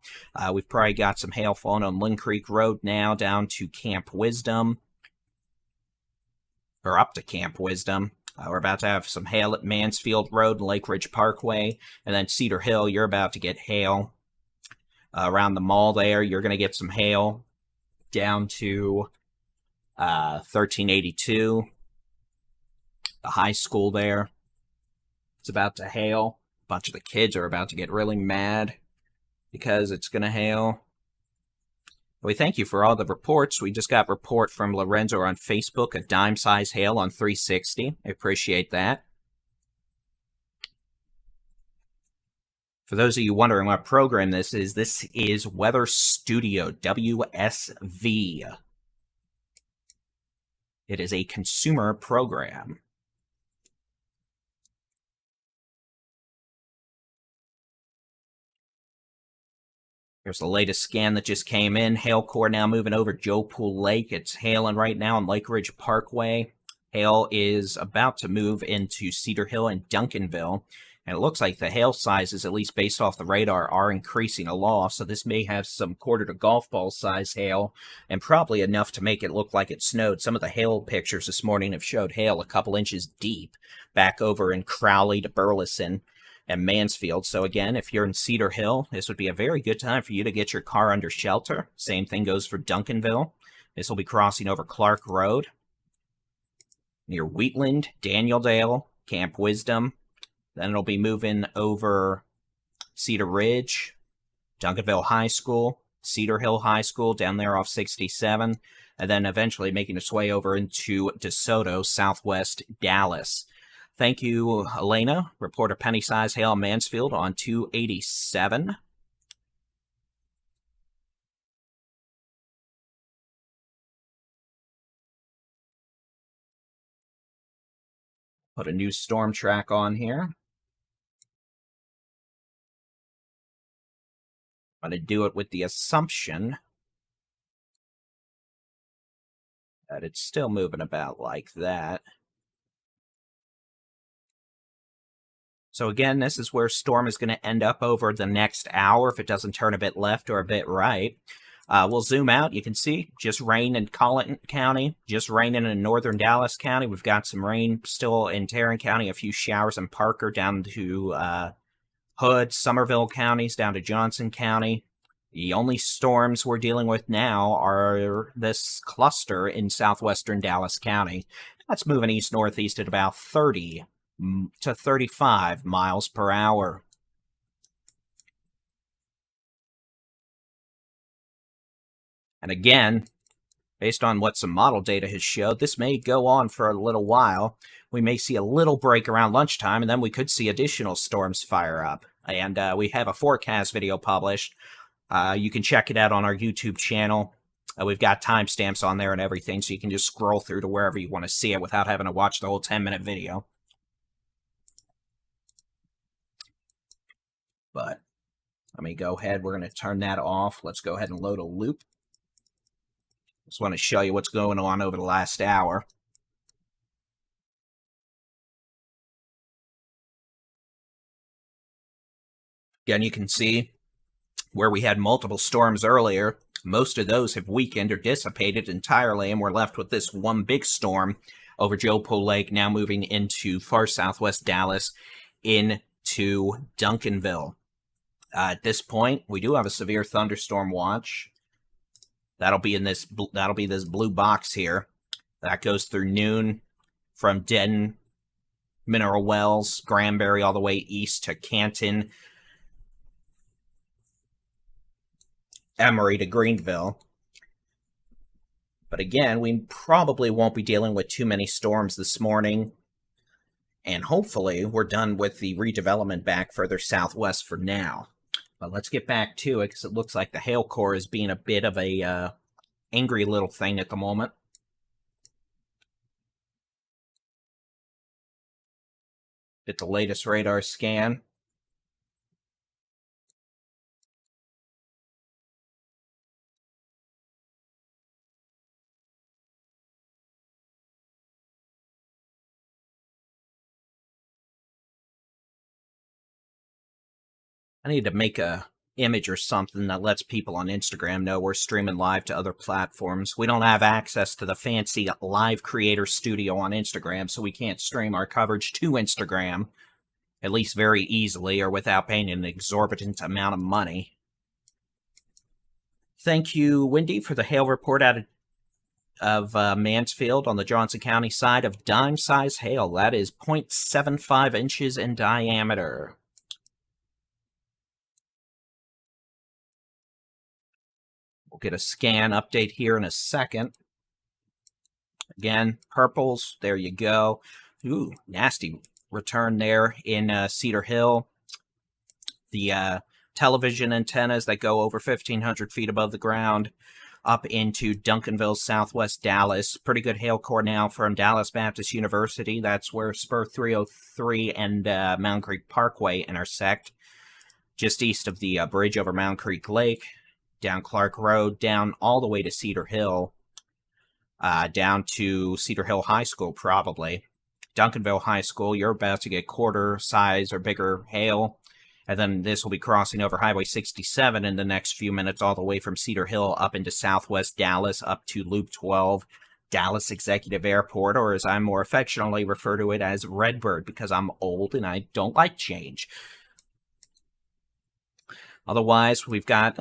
We've probably got some hail falling on Lynn Creek Road now down to Camp Wisdom, or up to Camp Wisdom. We're about to have some hail at Mansfield Road and Lake Ridge Parkway. And then Cedar Hill, you're about to get hail. Around the mall there, you're going to get some hail down to 1382. The high school there, it's about to hail. A bunch of the kids are about to get really mad because it's going to hail. We thank you for all the reports. We just got a report from Lorenzo on Facebook, a dime-size hail on 360. I appreciate that. For those of you wondering what program this is Weather Studio, WSV. It is a consumer program. Here's the latest scan that just came in. Hail core now moving over Joe Pool Lake. It's hailing right now on Lake Ridge Parkway. Hail is about to move into Cedar Hill and Duncanville. And it looks like the hail sizes, at least based off the radar, are increasing aloft. So this may have some quarter to golf ball size hail, and probably enough to make it look like it snowed. Some of the hail pictures this morning have showed hail a couple inches deep back over in Crowley to Burleson and Mansfield. So again, if you're in Cedar Hill, this would be a very good time for you to get your car under shelter. Same thing goes for Duncanville. This will be crossing over Clark Road near Wheatland, Danieldale, Camp Wisdom. Then it'll be moving over Cedar Ridge, Duncanville High School, Cedar Hill High School down there off 67, and then eventually making its way over into DeSoto, southwest Dallas. Thank you, Elena. Reporter penny size hail Mansfield on 287. Put a new storm track on here. I'm going to do it with the assumption that it's still moving about like that. So again, this is where storm is going to end up over the next hour if it doesn't turn a bit left or a bit right. We'll zoom out. You can see just rain in Colleton County, just raining in northern Dallas County. We've got some rain still in Tarrant County, a few showers in Parker down to Hood, Somerville counties down to Johnson County. The only storms we're dealing with now are this cluster in southwestern Dallas County. That's moving east-northeast at about 30 to 35 miles per hour. And again, based on what some model data has showed, this may go on for a little while. We may see a little break around lunchtime, and then we could see additional storms fire up. And we have a forecast video published. You can check it out on our YouTube channel. We've got timestamps on there and everything, so you can just scroll through to wherever you want to see it without having to watch the whole 10-minute video. But let me go ahead. We're going to turn that off. Let's go ahead and load a loop. Just want to show you what's going on over the last hour. Again, you can see where we had multiple storms earlier. Most of those have weakened or dissipated entirely, and we're left with this one big storm over Jopo Lake, now moving into far southwest Dallas into Duncanville. At this point, we do have a severe thunderstorm watch. That'll be this blue box here. That goes through noon from Denton, Mineral Wells, Granbury, all the way east to Canton, Emory to Greenville. But again, we probably won't be dealing with too many storms this morning. And hopefully we're done with the redevelopment back further southwest for now. But let's get back to it, because it looks like the hail core is being a bit of a angry little thing at the moment. Get the latest radar scan. I need to make a image or something that lets people on Instagram know we're streaming live to other platforms. We don't have access to the fancy live creator studio on Instagram, so we can't stream our coverage to Instagram, at least very easily or without paying an exorbitant amount of money. Thank you, Wendy, for the hail report out of Mansfield on the Johnson County side of dime-size hail. That is 0.75 inches in diameter. We'll get a scan update here in a second. Again, purples, there you go. Ooh, nasty return there in Cedar Hill. The television antennas that go over 1,500 feet above the ground up into Duncanville, southwest Dallas. Pretty good hail core now from Dallas Baptist University. That's where Spur 303 and Mountain Creek Parkway intersect. Just east of the bridge over Mountain Creek Lake. Down Clark Road, down all the way to Cedar Hill, down to Cedar Hill High School, probably. Duncanville High School, you're about to get quarter size or bigger hail. And then this will be crossing over Highway 67 in the next few minutes, all the way from Cedar Hill up into southwest Dallas, up to Loop 12, Dallas Executive Airport, or as I more affectionately refer to it as Redbird, because I'm old and I don't like change. Otherwise, we've got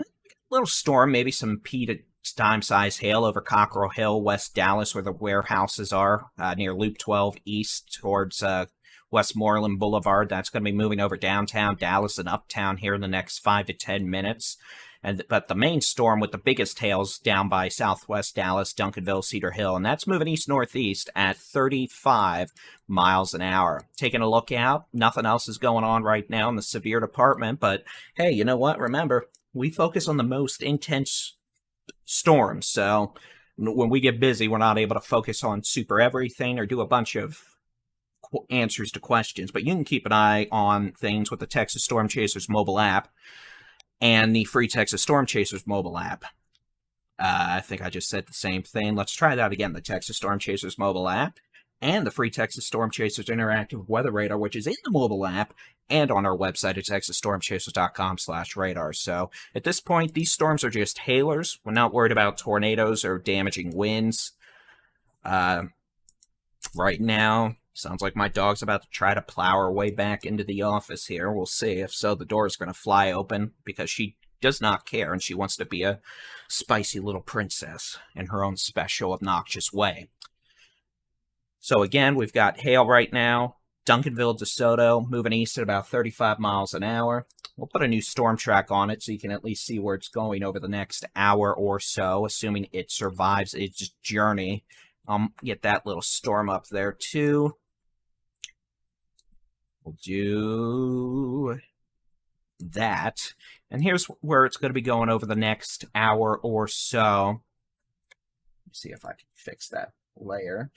little storm, maybe some pea to dime-sized hail over Cockrell Hill, West Dallas, where the warehouses are, near Loop 12 east towards Westmoreland Boulevard. That's going to be moving over downtown Dallas and uptown here in the next 5 to 10 minutes. But the main storm with the biggest hails down by southwest Dallas, Duncanville, Cedar Hill, and that's moving east-northeast at 35 miles an hour. Taking a look out, nothing else is going on right now in the severe department, but hey, you know what? Remember, we focus on the most intense storms, so when we get busy, we're not able to focus on super everything or do a bunch of answers to questions, but you can keep an eye on things with the Texas Storm Chasers mobile app and the free Texas Storm Chasers mobile app. I think I just said the same thing. Let's try that again. The Texas Storm Chasers mobile app and the free Texas Storm Chasers interactive weather radar, which is in the mobile app and on our website at texasstormchasers.com/radar. So at this point, these storms are just hailers. We're not worried about tornadoes or damaging winds. Right now, sounds like my dog's about to try to plow her way back into the office here. We'll see. If so, the door is going to fly open because she does not care and she wants to be a spicy little princess in her own special, obnoxious way. So again, we've got hail right now. Duncanville, DeSoto, moving east at about 35 miles an hour. We'll put a new storm track on it so you can at least see where it's going over the next hour or so, assuming it survives its journey. Get that little storm up there too. We'll do that. And here's where it's going to be going over the next hour or so. Let me see if I can fix that layer.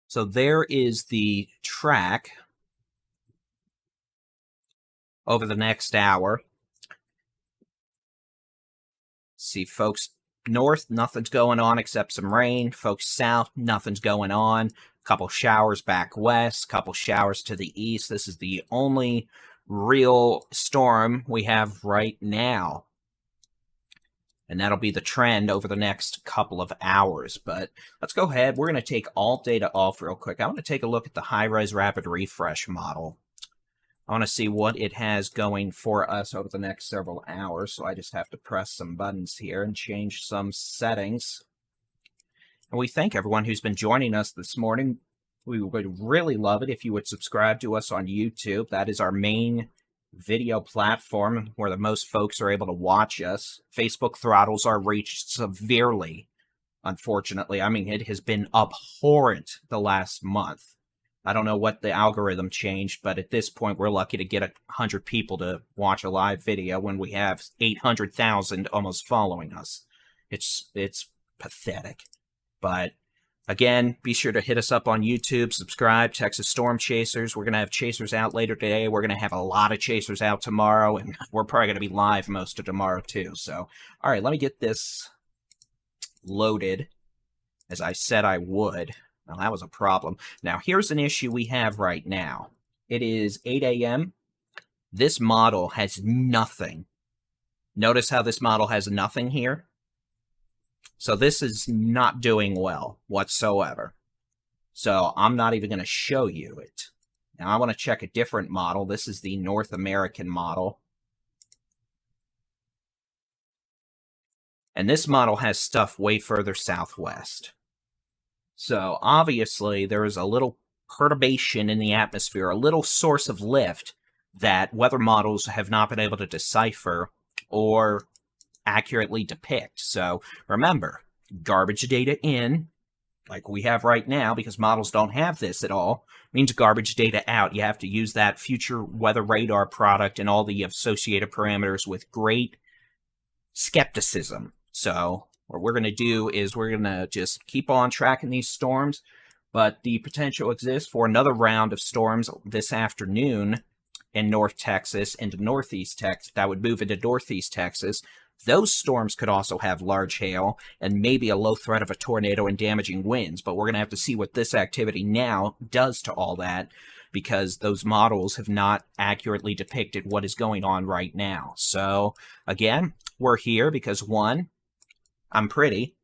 So there is the track over the next hour. See, folks north, nothing's going on except some rain. Folks south, nothing's going on. Couple showers back west, couple showers to the east. This is the only real storm we have right now. And that'll be the trend over the next couple of hours. But let's go ahead. We're going to take all data off real quick. I want to take a look at the high-res rapid refresh model. I want to see what it has going for us over the next several hours. So I just have to press some buttons here and change some settings. And we thank everyone who's been joining us this morning. We would really love it if you would subscribe to us on YouTube. That is our main video platform where the most folks are able to watch us. Facebook throttles our reach severely, unfortunately. I mean, it has been abhorrent the last month. I don't know what the algorithm changed, but at this point, we're lucky to get 100 people to watch a live video when we have 800,000 almost following us. It's pathetic. But again, be sure to hit us up on YouTube, subscribe, Texas Storm Chasers. We're going to have Chasers out later today. We're going to have a lot of Chasers out tomorrow, and we're probably going to be live most of tomorrow too. So, all right, let me get this loaded as I said I would. Well, that was a problem. Now, here's an issue we have right now. It is 8 a.m. This model has nothing. Notice how this model has nothing here? So this is not doing well whatsoever. So I'm not even going to show you it. Now I want to check a different model. This is the North American model. And this model has stuff way further southwest. So obviously there is a little perturbation in the atmosphere, a little source of lift that weather models have not been able to decipher or accurately depict. So remember, garbage data in, like we have right now, because models don't have this at all, means garbage data out. You have to use that future weather radar product and all the associated parameters with great skepticism. So what we're going to do is we're going to just keep on tracking these storms, but the potential exists for another round of storms this afternoon in North Texas into Northeast Texas. That would move into Northeast Texas. Those storms could also have large hail and maybe a low threat of a tornado and damaging winds, but we're going to have to see what this activity now does to all that, because those models have not accurately depicted what is going on right now. So again, we're here because 1, I'm pretty.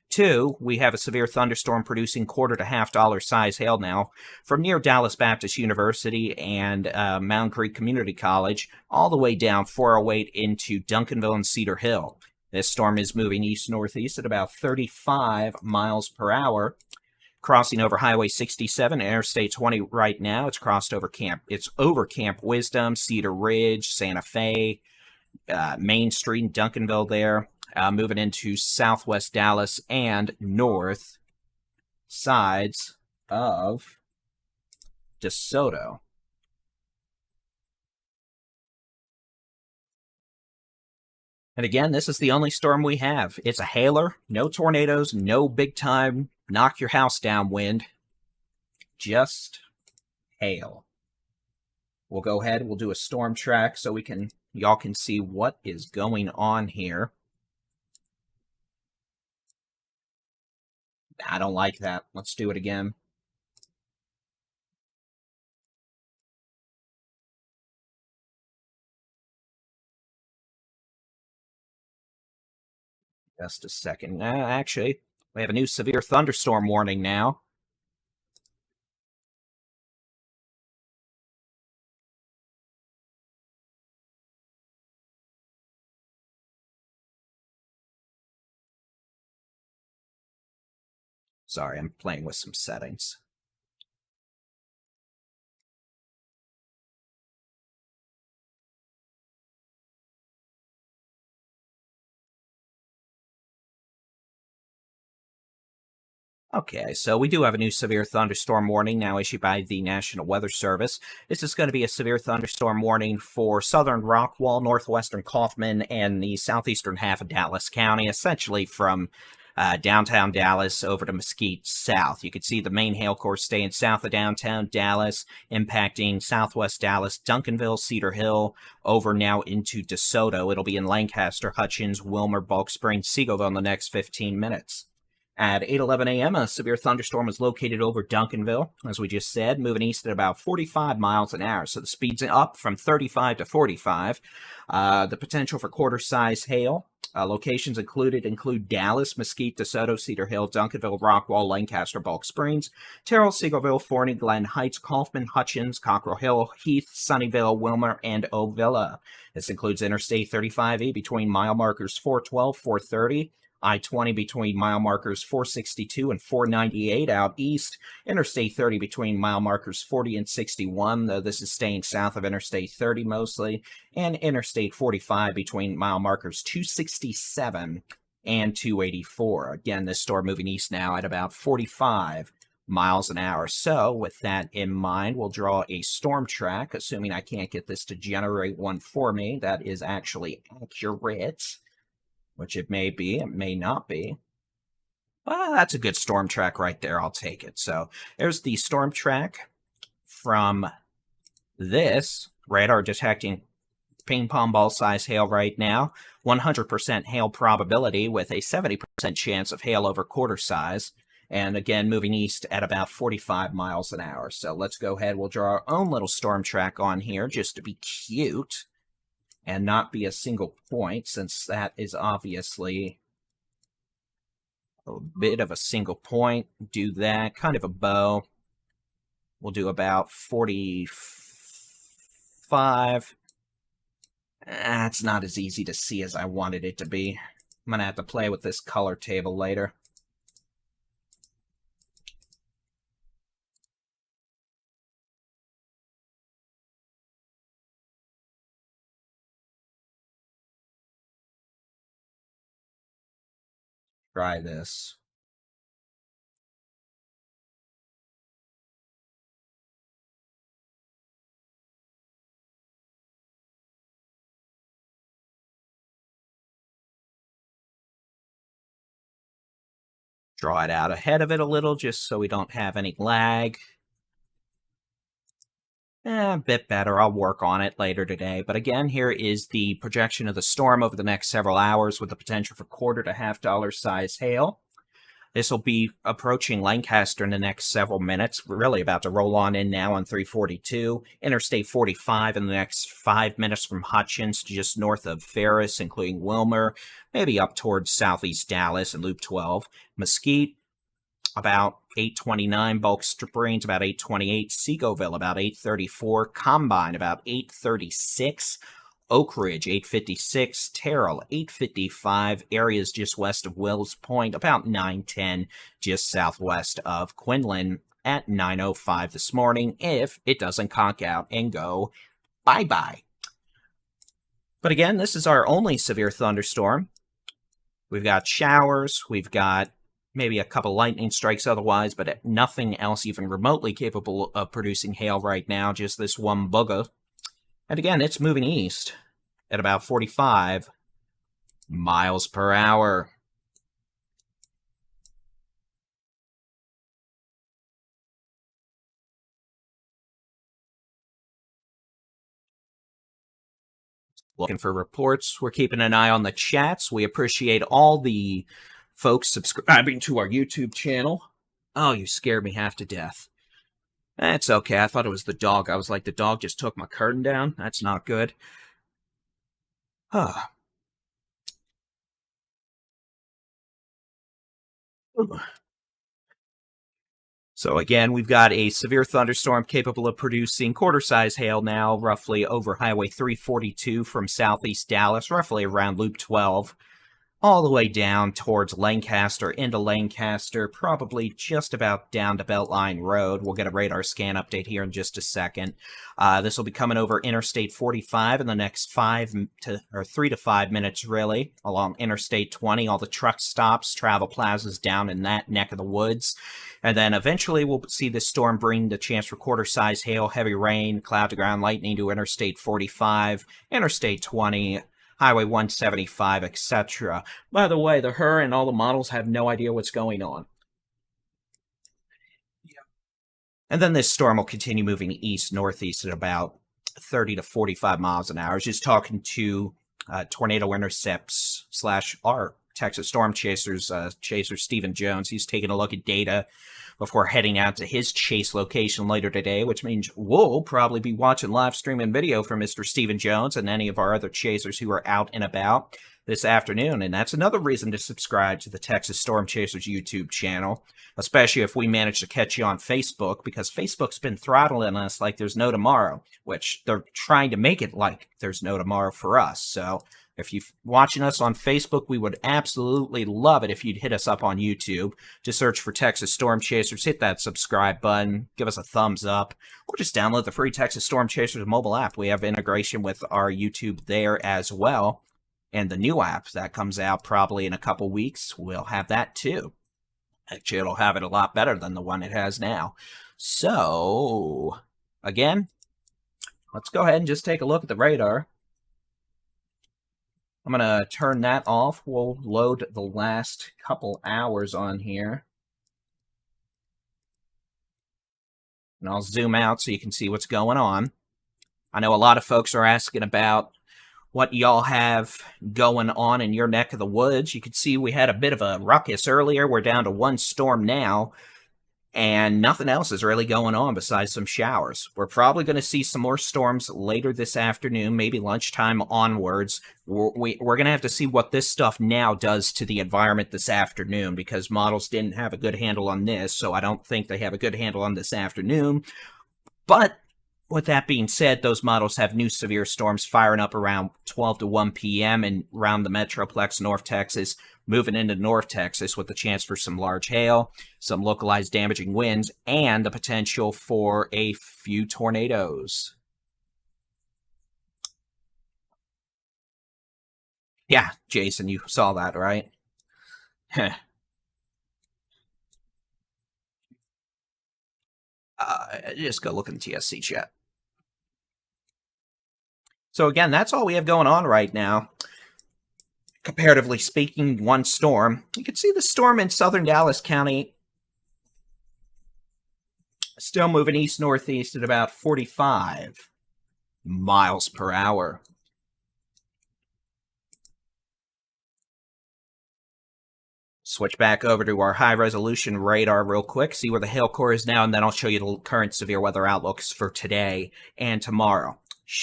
2, we have a severe thunderstorm producing $1/4 to $1/2 size hail now from near Dallas Baptist University and Mountain Creek Community College all the way down 408 into Duncanville and Cedar Hill. This storm is moving east-northeast at about 35 miles per hour, crossing over Highway 67 and Interstate 20 right now. It's crossed over over Camp Wisdom, Cedar Ridge, Santa Fe, Main Street, and Duncanville there. Moving into southwest Dallas and north sides of DeSoto. And again, this is the only storm we have. It's a hailer, no tornadoes, no big time knock your house down wind, just hail. We'll go ahead, we'll do a storm track so y'all can see what is going on here. I don't like that. Let's do it again. Just a second. Actually, we have a new severe thunderstorm warning now. Sorry, I'm playing with some settings. Okay, so we do have a new severe thunderstorm warning now issued by the National Weather Service. This is going to be a severe thunderstorm warning for southern Rockwall, northwestern Kaufman, and the southeastern half of Dallas County, essentially from downtown Dallas over to Mesquite south. You can see the main hail core staying south of downtown Dallas, impacting southwest Dallas, Duncanville, Cedar Hill, over now into DeSoto. It'll be in Lancaster, Hutchins, Wilmer, Bulk Springs, Seagoville in the next 15 minutes. At 8:11 a.m., a severe thunderstorm was located over Duncanville, as we just said, moving east at about 45 miles an hour. So the speed's up from 35 to 45. The potential for quarter-size hail. Locations include Dallas, Mesquite, DeSoto, Cedar Hill, Duncanville, Rockwall, Lancaster, Bulk Springs, Terrell, Seagoville, Forney, Glen Heights, Kaufman, Hutchins, Cockrell Hill, Heath, Sunnyvale, Wilmer, and Ovilla. This includes Interstate 35E between mile markers 412, 430, I-20 between mile markers 462 and 498 out east, Interstate 30 between mile markers 40 and 61, though this is staying south of Interstate 30 mostly, and Interstate 45 between mile markers 267 and 284. Again, this storm moving east now at about 45 miles an hour. So with that in mind, we'll draw a storm track, assuming I can't get this to generate one for me. That is actually accurate. Which it may be, it may not be. Well, that's a good storm track right there. I'll take it. So there's the storm track from this radar detecting ping pong ball size hail right now. 100% hail probability with a 70% chance of hail over quarter size. And again, moving east at about 45 miles an hour. So let's go ahead. We'll draw our own little storm track on here just to be cute. And not be a single point, since that is obviously a bit of a single point. Do that, kind of a bow. We'll do about 45. That's not as easy to see as I wanted it to be. I'm going to have to play with this color table later. Try this. Draw it out ahead of it a little, just so we don't have any lag. A bit better. I'll work on it later today. But again, here is the projection of the storm over the next several hours with the potential for quarter to $half size hail. This will be approaching Lancaster in the next several minutes. We're really about to roll on in now on 342. Interstate 45 in the next 5 minutes from Hutchins to just north of Ferris, including Wilmer, maybe up towards southeast Dallas and Loop 12. Mesquite, about 8:29, Bulk Springs about 8:28, Seagoville about 8:34, Combine about 8:36, Oak Ridge 8:56, Terrell 8:55, areas just west of Wills Point about 9:10, just southwest of Quinlan at 9:05 this morning, if it doesn't conk out and go bye-bye. But again, this is our only severe thunderstorm. We've got showers, we've got maybe a couple lightning strikes otherwise, but nothing else even remotely capable of producing hail right now, just this one bugger. And again, it's moving east at about 45 miles per hour. Looking for reports. We're keeping an eye on the chats. We appreciate all the folks subscribing to our YouTube channel. Oh, you scared me half to death. That's okay. I thought it was the dog. I was like, the dog just took my curtain down. That's not good. So again, we've got a severe thunderstorm capable of producing quarter-size hail now, roughly over Highway 342 from southeast Dallas, roughly around Loop 12. All the way down towards Lancaster, into Lancaster, probably just about down to Beltline Road. We'll get a radar scan update here in just a second. This will be coming over Interstate 45 in the next 3 to 5 minutes, really, along Interstate 20, all the truck stops, travel plazas down in that neck of the woods. And then eventually we'll see this storm bring the chance for quarter-size hail, heavy rain, cloud-to-ground lightning to Interstate 45, Interstate 20, Highway 175, etc. By the way, her and all the models have no idea what's going on. Yeah. And then this storm will continue moving east-northeast at about 30 to 45 miles an hour. I was just talking to Tornado Intercepts / our Texas Storm Chasers chaser Stephen Jones. He's taking a look at data before heading out to his chase location later today, which means we'll probably be watching live streaming video from Mr. Stephen Jones and any of our other chasers who are out and about this afternoon. And that's another reason to subscribe to the Texas Storm Chasers YouTube channel, especially if we manage to catch you on Facebook, because Facebook's been throttling us like there's no tomorrow, which they're trying to make it like there's no tomorrow for us. So if you're watching us on Facebook, we would absolutely love it if you'd hit us up on YouTube. Just search for Texas Storm Chasers, hit that subscribe button, give us a thumbs up, or just download the free Texas Storm Chasers mobile app. We have integration with our YouTube there as well. And the new app that comes out probably in a couple weeks, we'll have that too. Actually, it'll have it a lot better than the one it has now. So, again, let's go ahead and just take a look at the radar. I'm going to turn that off. We'll load the last couple hours on here. And I'll zoom out so you can see what's going on. I know a lot of folks are asking about what y'all have going on in your neck of the woods. You can see we had a bit of a ruckus earlier. We're down to one storm now, and nothing else is really going on besides some showers. We're probably going to see some more storms later this afternoon, maybe lunchtime onwards. We're going to have to see what this stuff now does to the environment this afternoon, because models didn't have a good handle on this, so I don't think they have a good handle on this afternoon. But with that being said, those models have new severe storms firing up around 12 to 1 p.m. and around the Metroplex, North Texas, moving into North Texas with the chance for some large hail, some localized damaging winds, and the potential for a few tornadoes. Yeah, Jason, you saw that, right? Just go look in the TSC chat. So again, that's all we have going on right now. Comparatively speaking, one storm. You can see the storm in southern Dallas County still moving east-northeast at about 45 miles per hour. Switch back over to our high-resolution radar real quick, see where the hail core is now, and then I'll show you the current severe weather outlooks for today and tomorrow.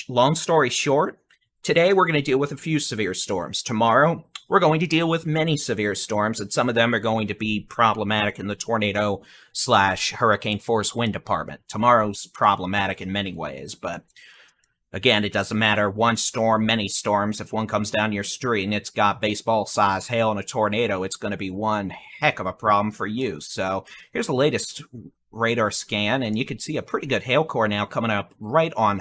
Long story short, today we're going to deal with a few severe storms. Tomorrow, we're going to deal with many severe storms, and some of them are going to be problematic in the tornado/hurricane force wind department. Tomorrow's problematic in many ways, but again, it doesn't matter. One storm, many storms. If one comes down your street and it's got baseball-sized hail and a tornado, it's going to be one heck of a problem for you. So here's the latest radar scan, and you can see a pretty good hail core now coming up right on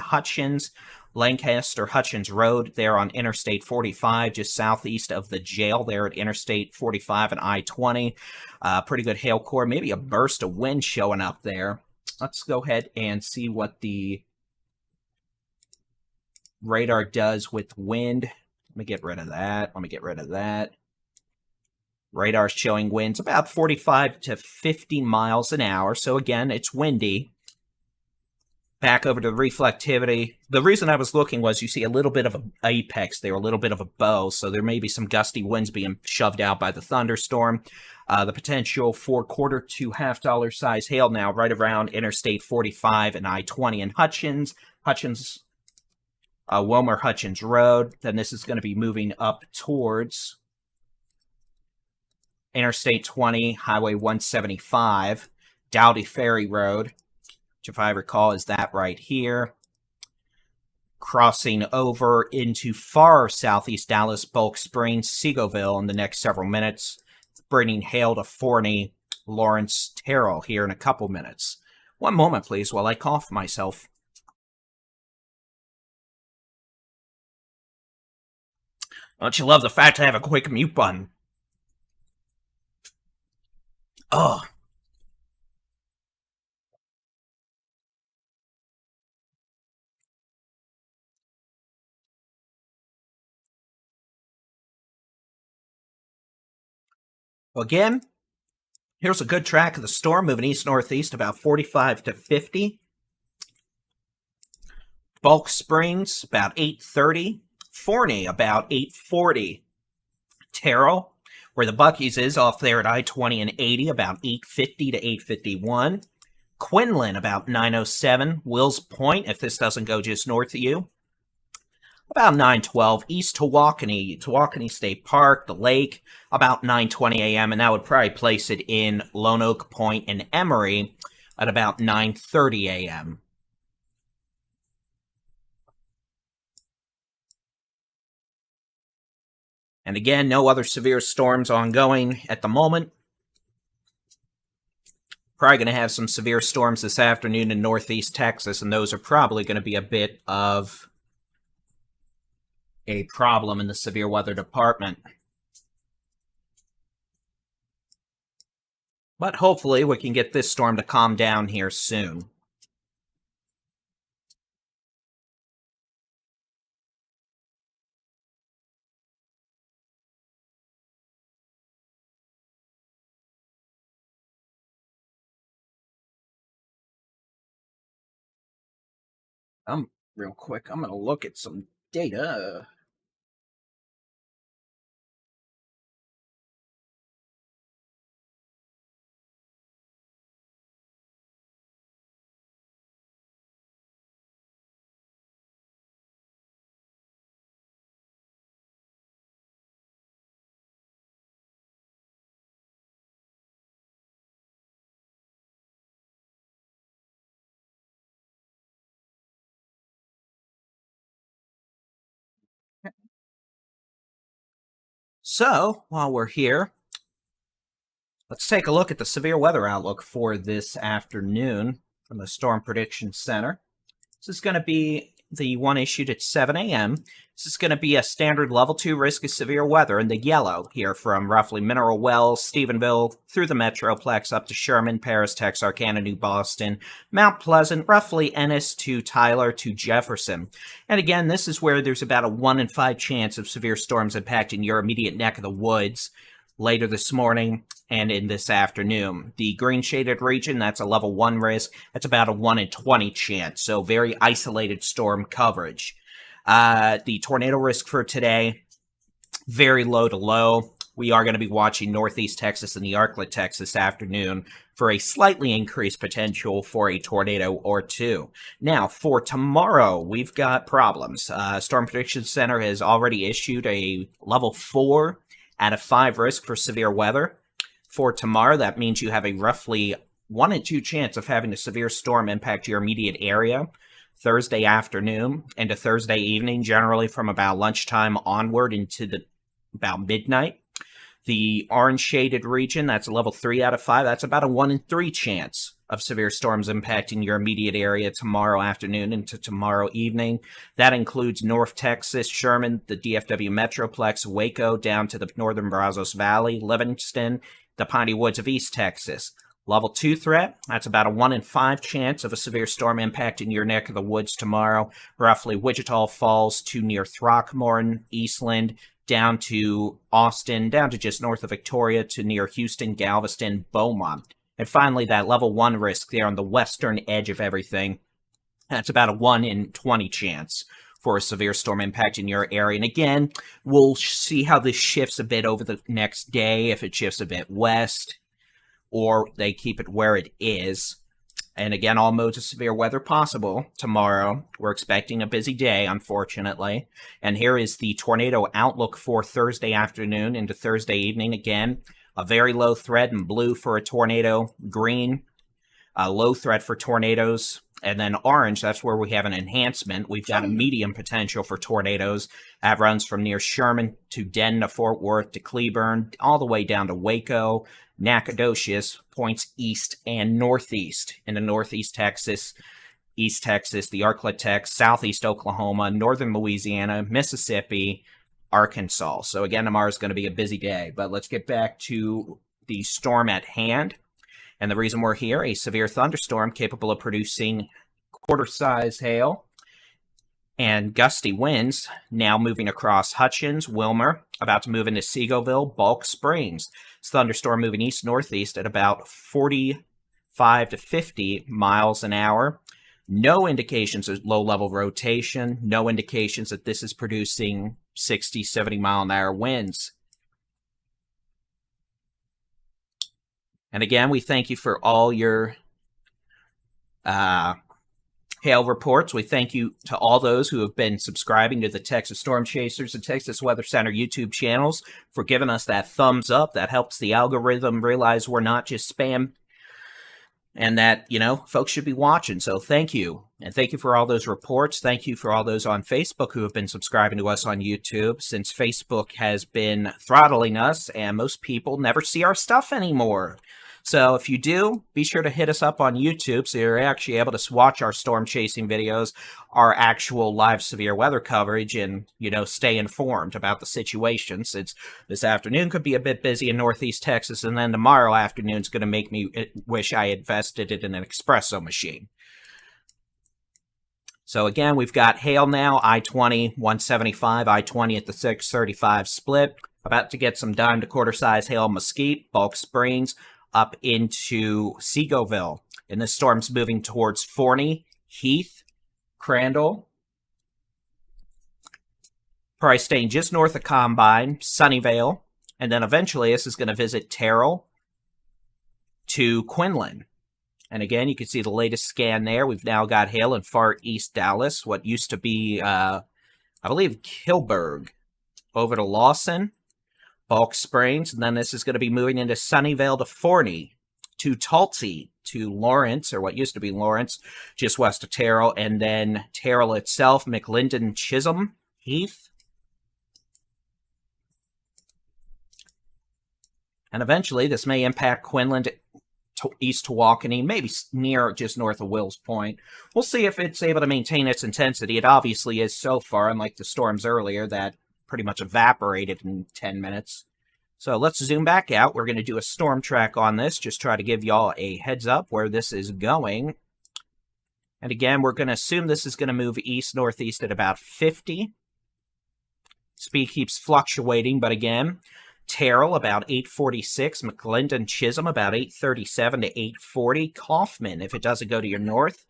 Lancaster-Hutchins Road there on Interstate 45, just southeast of the jail there at Interstate 45 and I-20. Pretty good hail core, maybe a burst of wind showing up there. Let's go ahead and see what the radar does with wind. Let me get rid of that. Radar's showing winds about 45 to 50 miles an hour. So again, it's windy. Back over to the reflectivity. The reason I was looking was you see a little bit of an apex there, a little bit of a bow. So there may be some gusty winds being shoved out by the thunderstorm. The potential for quarter to $half size hail now right around Interstate 45 and I-20 in Wilmer-Hutchins Road. Then this is going to be moving up towards Interstate 20, Highway 175, Dowdy Ferry Road, which if I recall is that right here. Crossing over into far southeast Dallas, Bulk Springs, Seagoville in the next several minutes, bringing hail to Forney, Lawrence, Terrell here in a couple minutes. One moment, please, while I cough myself. Don't you love the fact I have a quick mute button? Oh. Again, here's a good track of the storm moving east-northeast about 45 to 50. Bulk Springs about 8:30. Forney about 8:40. Terrell, Where the Buc-ee's is, off there at I-20 and 80, about 850 to 851. Quinlan, about 907. Wills Point, if this doesn't go just north of you, about 912. East Tawakoni State Park, the lake, about 9:20 a.m., and that would probably place it in Lone Oak Point and Emory at about 9:30 a.m. And again, no other severe storms ongoing at the moment. Probably going to have some severe storms this afternoon in northeast Texas, and those are probably going to be a bit of a problem in the severe weather department. But hopefully we can get this storm to calm down here soon. Real quick, I'm going to look at some data. So, while we're here, let's take a look at the severe weather outlook for this afternoon from the Storm Prediction Center. This is going to be the one issued at 7 a.m. This is going to be a standard level 2 risk of severe weather in the yellow here from roughly Mineral Wells, Stephenville, through the Metroplex up to Sherman, Paris, Texarkana, New Boston, Mount Pleasant, roughly Ennis to Tyler to Jefferson. And again, this is where there's about a 1 in 5 chance of severe storms impacting your immediate neck of the woods later this morning and in this afternoon. The green shaded region, that's a level 1 risk. That's about a 1 in 20 chance, so very isolated storm coverage. The tornado risk for today, very low to low. We are going to be watching northeast Texas and the Arklatex this afternoon for a slightly increased potential for a tornado or two. Now, for tomorrow, we've got problems. Storm Prediction Center has already issued a level 4 out of 5 risk for severe weather. For tomorrow, that means you have a roughly 1 in 2 chance of having a severe storm impact your immediate area Thursday afternoon into Thursday evening, generally from about lunchtime onward into about midnight. The orange shaded region, that's a level 3 out of 5. That's about a 1 in 3 chance of severe storms impacting your immediate area tomorrow afternoon into tomorrow evening. That includes North Texas, Sherman, the DFW Metroplex, Waco, down to the northern Brazos Valley, Livingston, the Piney Woods of East Texas. Level 2 threat, that's about a 1 in 5 chance of a severe storm impacting your neck of the woods tomorrow, roughly Wichita Falls to near Throckmorton, Eastland, down to Austin, down to just north of Victoria to near Houston, Galveston, Beaumont. And finally, that level 1 risk there on the western edge of everything, that's about a 1 in 20 chance for a severe storm impacting your area. And again, we'll see how this shifts a bit over the next day, if it shifts a bit west, or they keep it where it is. And again, all modes of severe weather possible tomorrow. We're expecting a busy day, unfortunately. And here is the tornado outlook for Thursday afternoon into Thursday evening. Again, a very low threat in blue for a tornado, green, a low threat for tornadoes, and then orange, that's where we have an enhancement. We've got a medium potential for tornadoes. That runs from near Sherman to Denton to Fort Worth to Cleburne, all the way down to Waco, Nacogdoches, points east and northeast into northeast Texas, East Texas, the Arklatex, southeast Oklahoma, northern Louisiana, Mississippi, Arkansas. So again, tomorrow's going to be a busy day, but let's get back to the storm at hand. And the reason we're here, a severe thunderstorm capable of producing quarter-size hail and gusty winds, now moving across Hutchins, Wilmer, about to move into Seagoville, Bulk Springs. This thunderstorm moving east-northeast at about 45 to 50 miles an hour. No indications of low-level rotation. No indications that this is producing 60, 70 mile-an-hour winds. And again, we thank you for all your hail reports. We thank you to all those who have been subscribing to the Texas Storm Chasers and Texas Weather Center YouTube channels for giving us that thumbs up. That helps the algorithm realize we're not just spam and that, folks should be watching. So thank you. And thank you for all those reports. Thank you for all those on Facebook who have been subscribing to us on YouTube, since Facebook has been throttling us and most people never see our stuff anymore. So if you do, be sure to hit us up on YouTube so you're actually able to watch our storm chasing videos, our actual live severe weather coverage, and, stay informed about the situation, since this afternoon could be a bit busy in Northeast Texas, and then tomorrow afternoon's going to make me wish I invested it in an espresso machine. So again, we've got hail now, I-20, 175, I-20 at the 635 split. About to get some dime to quarter size hail Mesquite, Bulk Springs, up into Seagoville. And this storm's moving towards Forney, Heath, Crandall. Probably staying just north of Combine, Sunnyvale. And then eventually this is going to visit Terrell to Quinlan. And again, you can see the latest scan there. We've now got hail in far east Dallas, what used to be, I believe, Kilburg, over to Lawson, Bulk Springs, and then this is going to be moving into Sunnyvale to Forney, to Tulsi, to Lawrence, or what used to be Lawrence, just west of Terrell, and then Terrell itself, McLinden, Chisholm, Heath. And eventually, this may impact Quinlan to East Tawakoni, maybe near just north of Wills Point. We'll see if it's able to maintain its intensity. It obviously is so far, unlike the storms earlier that pretty much evaporated in 10 minutes. So let's zoom back out. We're going to do a storm track on this, just try to give y'all a heads up where this is going. And again, we're going to assume this is going to move east-northeast at about 50. Speed keeps fluctuating, but again, Terrell about 846, McLinden Chisholm about 837 to 840, Kaufman, if it doesn't go to your north,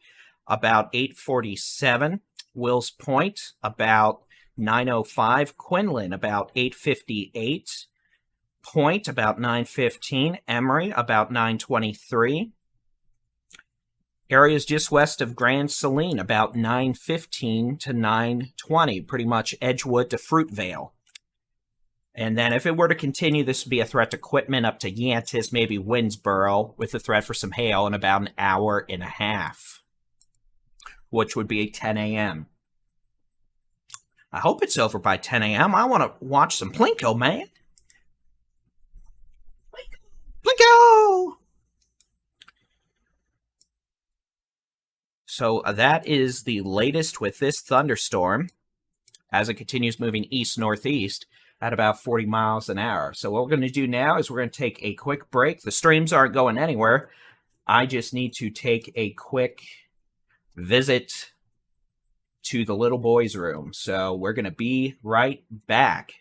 about 847, Wills Point about 905, Quinlan about 858, Point about 915, Emory about 923, areas just west of Grand Saline about 915 to 920, pretty much Edgewood to Fruitvale. And then if it were to continue, this would be a threat to Quitman up to Yantis, maybe Winnsboro, with a threat for some hail in about an hour and a half, which would be 10 a.m. I hope it's over by 10 a.m. I want to watch some Plinko, man. Plinko! So that is the latest with this thunderstorm as it continues moving east-northeast at about 40 miles an hour. So what we're going to do now is we're going to take a quick break. The streams aren't going anywhere. I just need to take a quick visit to the little boy's room. So we're going to be right back.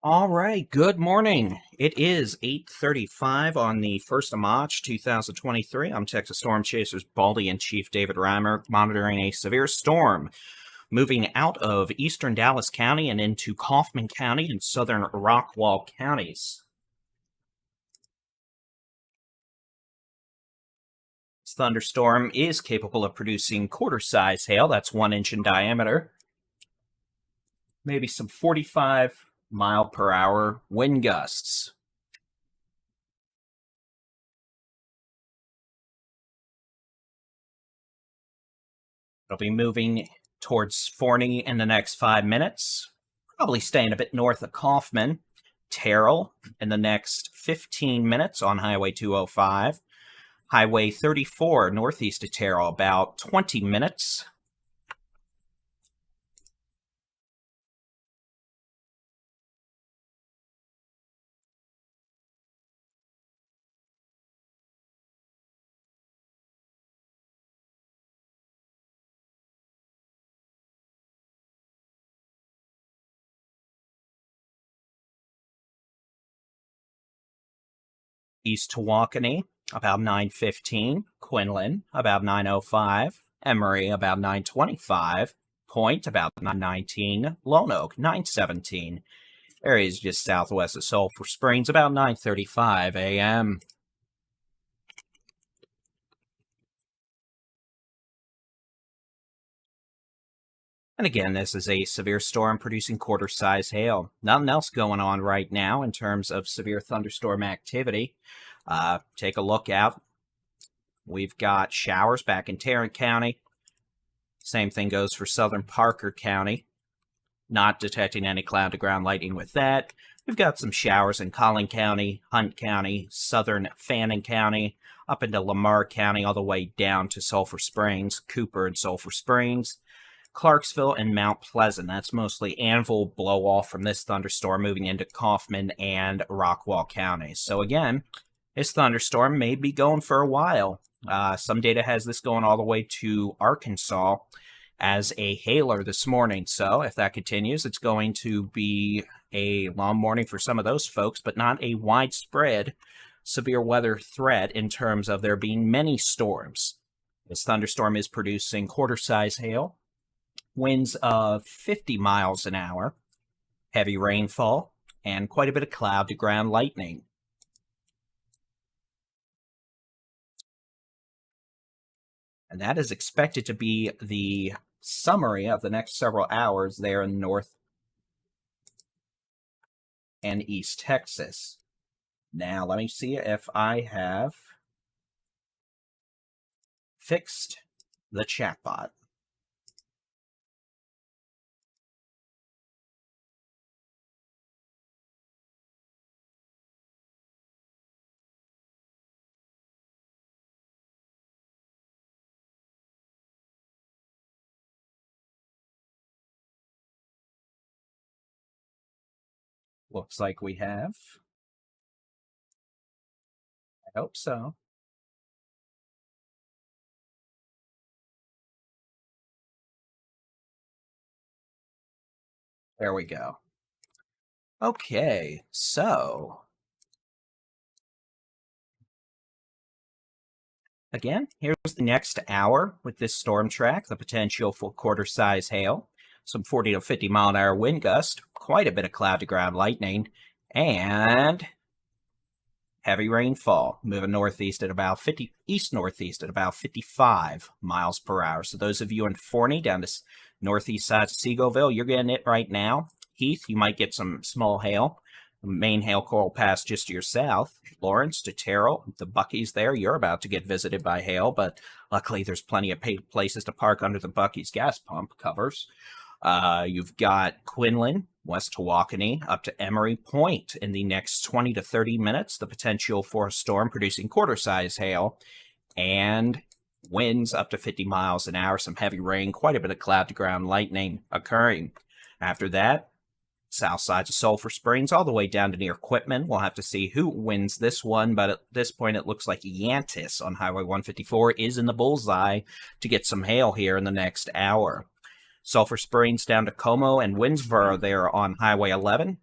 All right, good morning. It is 8:35 on the 1st of March, 2023. I'm Texas Storm Chasers Baldy-in-Chief David Reimer, monitoring a severe storm moving out of eastern Dallas County and into Kaufman County and southern Rockwall counties. This thunderstorm is capable of producing quarter-size hail. That's 1 inch in diameter. Maybe some 45-mile-per-hour wind gusts. It'll be moving towards Forney in the next 5 minutes, probably staying a bit north of Kaufman. Terrell in the next 15 minutes on Highway 205. Highway 34 northeast of Terrell, about 20 minutes. East Tawakoni, about 9:15. Quinlan, about 9:05. Emory, about 9:25. Point, about 9:19. Lone Oak, 9:17. Areas just southwest of Sulphur Springs, about 9:35 a.m. And again, this is a severe storm producing quarter-size hail. Nothing else going on right now in terms of severe thunderstorm activity. Take a look out. We've got showers back in Tarrant County. Same thing goes for southern Parker County. Not detecting any cloud-to-ground lightning with that. We've got some showers in Collin County, Hunt County, southern Fannin County, up into Lamar County, all the way down to Sulphur Springs, Cooper and Sulphur Springs. Clarksville and Mount Pleasant. That's mostly Anvil blow off from this thunderstorm moving into Kaufman and Rockwall counties. So again, this thunderstorm may be going for a while. Some data has this going all the way to Arkansas as a hailer this morning. So if that continues, it's going to be a long morning for some of those folks, but not a widespread severe weather threat in terms of there being many storms. This thunderstorm is producing quarter-size hail, winds of 50 miles an hour, heavy rainfall, and quite a bit of cloud-to-ground lightning. And that is expected to be the summary of the next several hours there in North and East Texas. Now, let me see if I have fixed the chatbot. Looks like we have. I hope so. There we go. Okay, so again, here's the next hour with this storm track, the potential for quarter-size hail, some 40 to 50 mile an hour wind gust, quite a bit of cloud-to-ground lightning, and heavy rainfall moving northeast at about 50, east-northeast at about 55 miles per hour. So those of you in Forney down to northeast side of Seagoville, you're getting it right now. Heath, you might get some small hail. Main hail coral pass just to your south. Lawrence to Terrell, the Buc-ee's there. You're about to get visited by hail, but luckily there's plenty of places to park under the Buc-ee's gas pump covers. You've got Quinlan, West Tawakoni, up to Emory Point in the next 20 to 30 minutes. The potential for a storm producing quarter-size hail and winds up to 50 miles an hour, some heavy rain, quite a bit of cloud-to-ground lightning occurring. After that, south sides of Sulphur Springs, all the way down to near Quitman. We'll have to see who wins this one, but at this point it looks like Yantis on Highway 154 is in the bullseye to get some hail here in the next hour. Sulphur Springs down to Como and Winsboro there on Highway 11.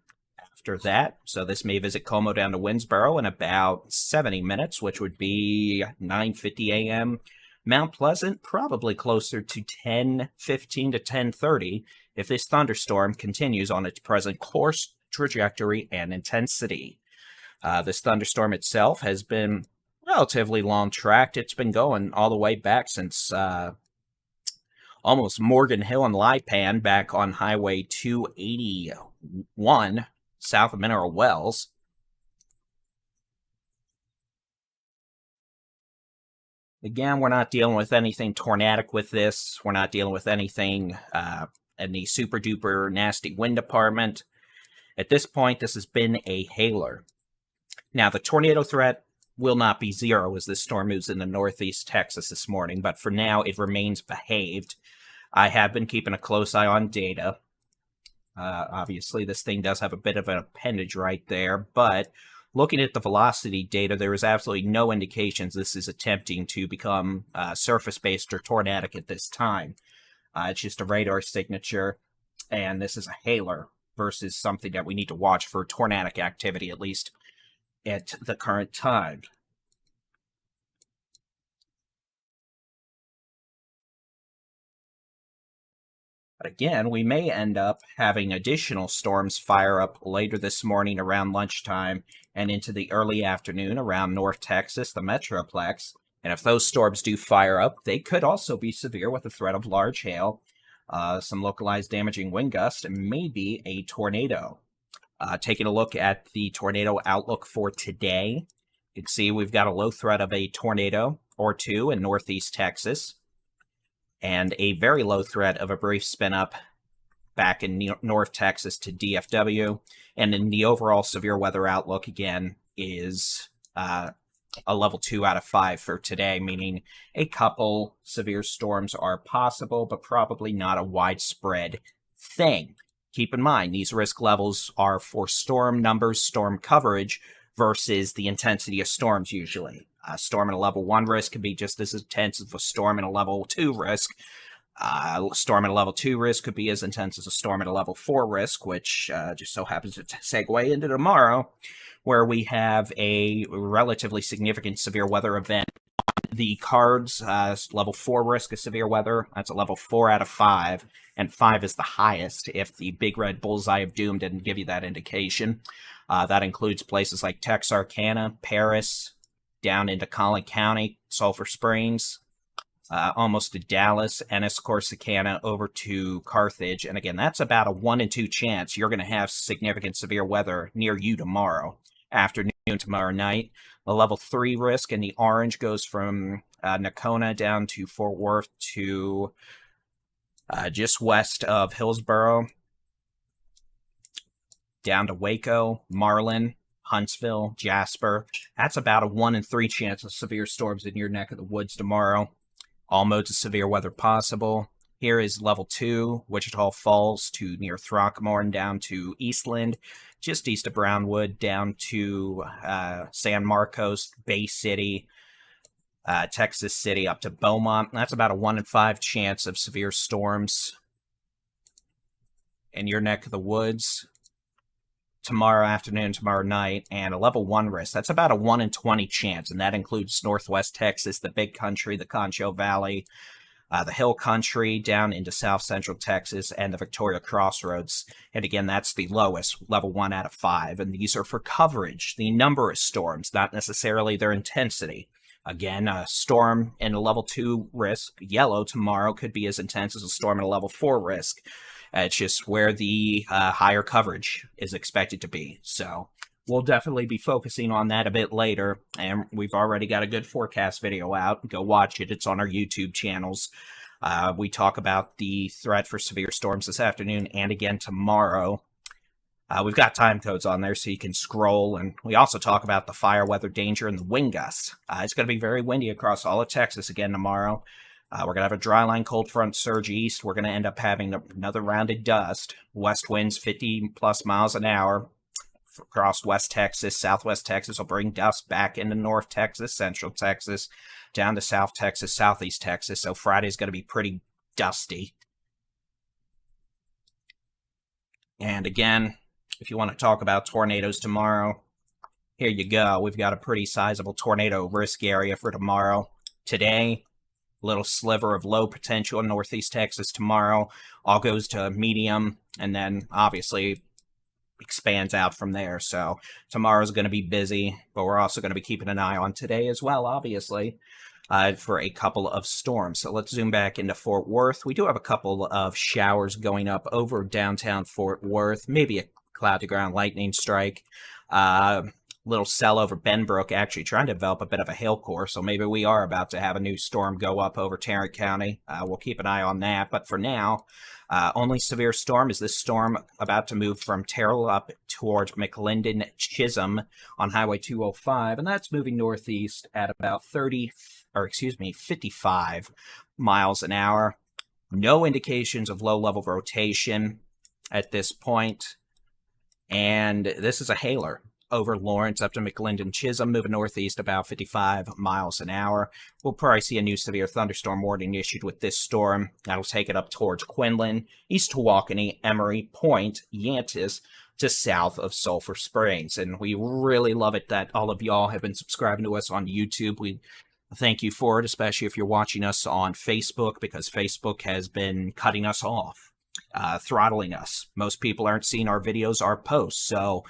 after that. So this may visit Como down to Winnsboro in about 70 minutes, which would be 9:50 a.m. Mount Pleasant, probably closer to 10:15 to 10:30 if this thunderstorm continues on its present course, trajectory, and intensity. This thunderstorm itself has been relatively long tracked. It's been going all the way back since almost Morgan Hill and Lipan back on Highway 281 south of Mineral Wells. Again, we're not dealing with anything tornadic with this. We're not dealing with anything in the super duper nasty wind department. At this point, this has been a hailer. Now, the tornado threat will not be zero as this storm moves into northeast Texas this morning, but for now, it remains behaved. I have been keeping a close eye on data. Obviously, this thing does have a bit of an appendage right there, but looking at the velocity data, there is absolutely no indications this is attempting to become surface-based or tornadic at this time. It's just a radar signature, and this is a hailer versus something that we need to watch for tornadic activity, at least at the current time. But again, we may end up having additional storms fire up later this morning around lunchtime and into the early afternoon around North Texas, the Metroplex. And if those storms do fire up, they could also be severe with the threat of large hail, some localized damaging wind gusts, and maybe a tornado. Taking a look at the tornado outlook for today, you can see we've got a low threat of a tornado or two in northeast Texas, and a very low threat of a brief spin up back in North Texas to DFW. And in the overall severe weather outlook, again, is a level 2 out of 5 for today, meaning a couple severe storms are possible, but probably not a widespread thing. Keep in mind, these risk levels are for storm numbers, storm coverage, versus the intensity of storms usually. A storm in a level 1 risk can be just as intense as a storm in a level 2 risk. A storm in a level 2 risk could be as intense as a storm in a level 4 risk, which just so happens to segue into tomorrow, where we have a relatively significant severe weather event. The cards, level 4 risk of severe weather, that's a level 4 out of 5, and 5 is the highest if the big red bullseye of doom didn't give you that indication. That includes places like Texarkana, Paris, down into Collin County, Sulphur Springs, almost to Dallas, Ennis, Corsicana, over to Carthage. And again, that's about a 1 in 2 chance you're going to have significant severe weather near you tomorrow afternoon, tomorrow night. The level 3 risk in the orange goes from Nacona down to Fort Worth to just west of Hillsboro, down to Waco, Marlin, Huntsville, Jasper. That's about a 1 in 3 chance of severe storms in your neck of the woods tomorrow. All modes of severe weather possible. Here is level 2, Wichita Falls to near Throckmorton, down to Eastland, just east of Brownwood, down to San Marcos, Bay City, Texas City, up to Beaumont. That's about a 1 in 5 chance of severe storms in your neck of the woods tomorrow afternoon, tomorrow night, and a level 1 risk. That's about a 1 in 20 chance, and that includes northwest Texas, the Big Country, the Concho Valley, the Hill Country, down into south central Texas, and the Victoria Crossroads. And again, that's the lowest, level 1 out of 5, and these are for coverage, the number of storms, not necessarily their intensity. Again, a storm in a level 2 risk, yellow, tomorrow could be as intense as a storm in a level 4 risk. It's just where the higher coverage is expected to be. So we'll definitely be focusing on that a bit later. And we've already got a good forecast video out. Go watch it. It's on our YouTube channels. We talk about the threat for severe storms this afternoon and again tomorrow. We've got time codes on there so you can scroll. And we also talk about the fire weather danger and the wind gusts. It's going to be very windy across all of Texas again tomorrow. We're going to have a dry line cold front surge east. We're going to end up having another round of dust. West winds 50 plus miles an hour across West Texas. Southwest Texas will bring dust back into North Texas, Central Texas, down to South Texas, Southeast Texas. So Friday's going to be pretty dusty. And again, if you want to talk about tornadoes tomorrow, here you go. We've got a pretty sizable tornado risk area for tomorrow. Today, little sliver of low potential in northeast Texas tomorrow. All goes to medium, and then obviously expands out from there. So tomorrow's going to be busy, but we're also going to be keeping an eye on today as well, obviously, for a couple of storms. So let's zoom back into Fort Worth. We do have a couple of showers going up over downtown Fort Worth, maybe a cloud-to-ground lightning strike. Little cell over Benbrook actually trying to develop a bit of a hail core, so maybe we are about to have a new storm go up over Tarrant County. We'll keep an eye on that, but for now, only severe storm is this storm about to move from Terrell up towards McLendon Chisholm on Highway 205, and that's moving northeast at about 55 miles an hour. No indications of low-level rotation at this point, and this is a hailer over Lawrence up to McLendon Chisholm, moving northeast about 55 miles an hour. We'll probably see a new severe thunderstorm warning issued with this storm. That'll take it up towards Quinlan, East Tawakoni, Emery, Point, Yantis, to south of Sulphur Springs. And we really love it that all of y'all have been subscribing to us on YouTube. We thank you for it, especially if you're watching us on Facebook, because Facebook has been cutting us off, throttling us. Most people aren't seeing our videos, our posts, so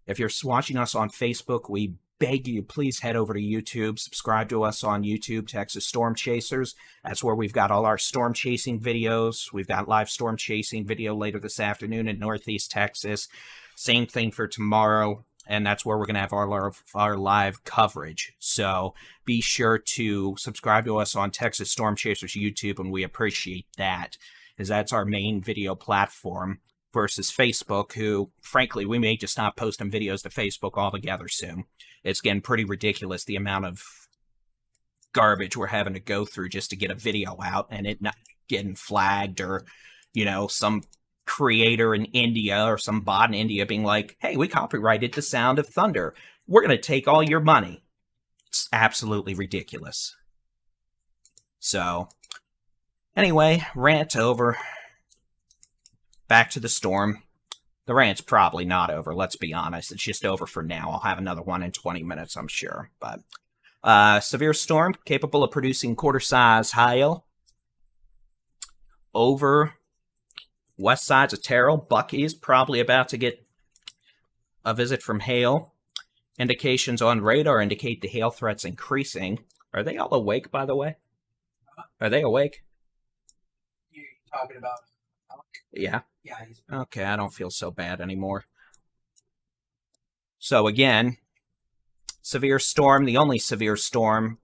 if you're watching us on Facebook, we beg you, please head over to YouTube, subscribe to us on YouTube, Texas Storm Chasers. That's where we've got all our storm chasing videos. We've got live storm chasing video later this afternoon in Northeast Texas. Same thing for tomorrow, and that's where we're going to have our live coverage. So be sure to subscribe to us on Texas Storm Chasers YouTube, and we appreciate that, because that's our main video platform, versus Facebook, who, frankly, we may just stop posting videos to Facebook altogether soon. It's getting pretty ridiculous, the amount of garbage we're having to go through just to get a video out, and it not getting flagged, or, you know, some creator in India or some bot in India being like, hey, we copyrighted the sound of thunder. We're going to take all your money. It's absolutely ridiculous. So, anyway, rant over. Back to the storm. The rant's probably not over, let's be honest. It's just over for now. I'll have another one in 20 minutes, I'm sure. But severe storm, capable of producing quarter-size hail over west sides of Terrell. Bucky's probably about to get a visit from hail. Indications on radar indicate the hail threat's increasing. Are they all awake, by the way? Are they awake? You're talking about... Yeah. Yeah. Okay, I don't feel so bad anymore. So again, severe storm, the only severe storm,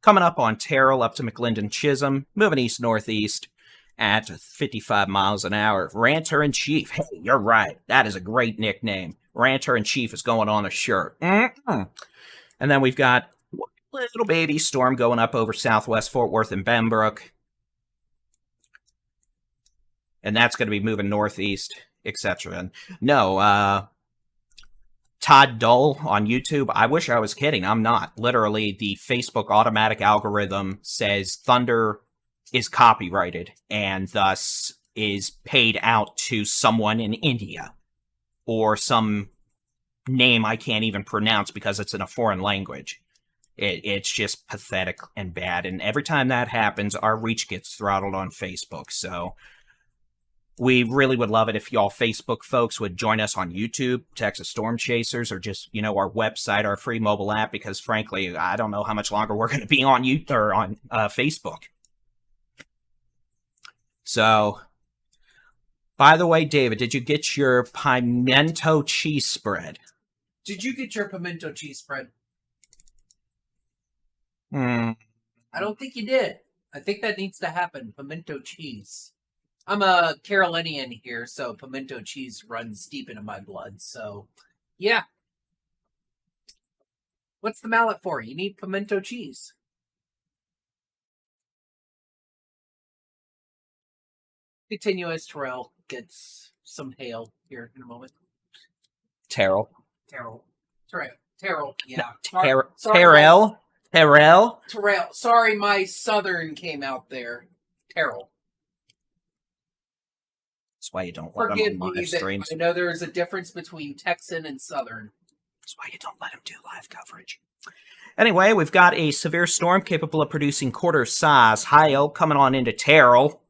coming up on Terrell up to McLendon Chisholm, moving east-northeast at 55 miles an hour. Ranter-in-Chief. Hey, you're right. That is a great nickname. Ranter-in-Chief is going on a shirt. And then we've got a little baby storm going up over southwest Fort Worth and Benbrook. And that's going to be moving northeast, etc. And no, Todd Dole on YouTube, I wish I was kidding. I'm not. Literally, the Facebook automatic algorithm says thunder is copyrighted and thus is paid out to someone in India or some name I can't even pronounce because it's in a foreign language. It's just pathetic and bad. And every time that happens, our reach gets throttled on Facebook. So we really would love it if y'all Facebook folks would join us on YouTube, Texas Storm Chasers, or just, you know, our website, our free mobile app, because frankly, I don't know how much longer we're going to be on YouTube or on Facebook. So, by the way, David, did you get your pimento cheese spread? Did you get your pimento cheese spread? I don't think you did. I think that needs to happen. Pimento cheese. I'm a Carolinian here, so pimento cheese runs deep into my blood. So, yeah. What's the mallet for? You need pimento cheese. Continue as Terrell gets some hail here in a moment. Terrell. Terrell. Yeah. Terrell. Sorry, my southern came out there. Terrell. That's why you don't let them Forgive on me live that streams. I know there is a difference between Texan and Southern. That's why you don't let them do live coverage. Anyway, we've got a severe storm capable of producing quarter-size hail coming on into Terrell.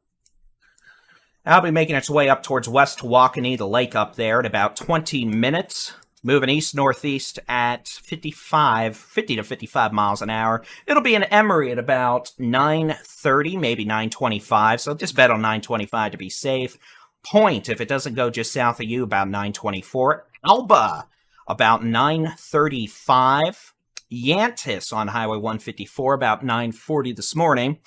I'll be making its way up towards West Tawakoni, the lake up there, in about 20 minutes. Moving east-northeast at 50 to 55 miles an hour. It'll be in Emory at about 9:30, maybe 9:25, so just bet on 9:25 to be safe. Point, if it doesn't go just south of you, about 9:24. Alba, about 9:35. Yantis on Highway 154, about 9:40 this morning.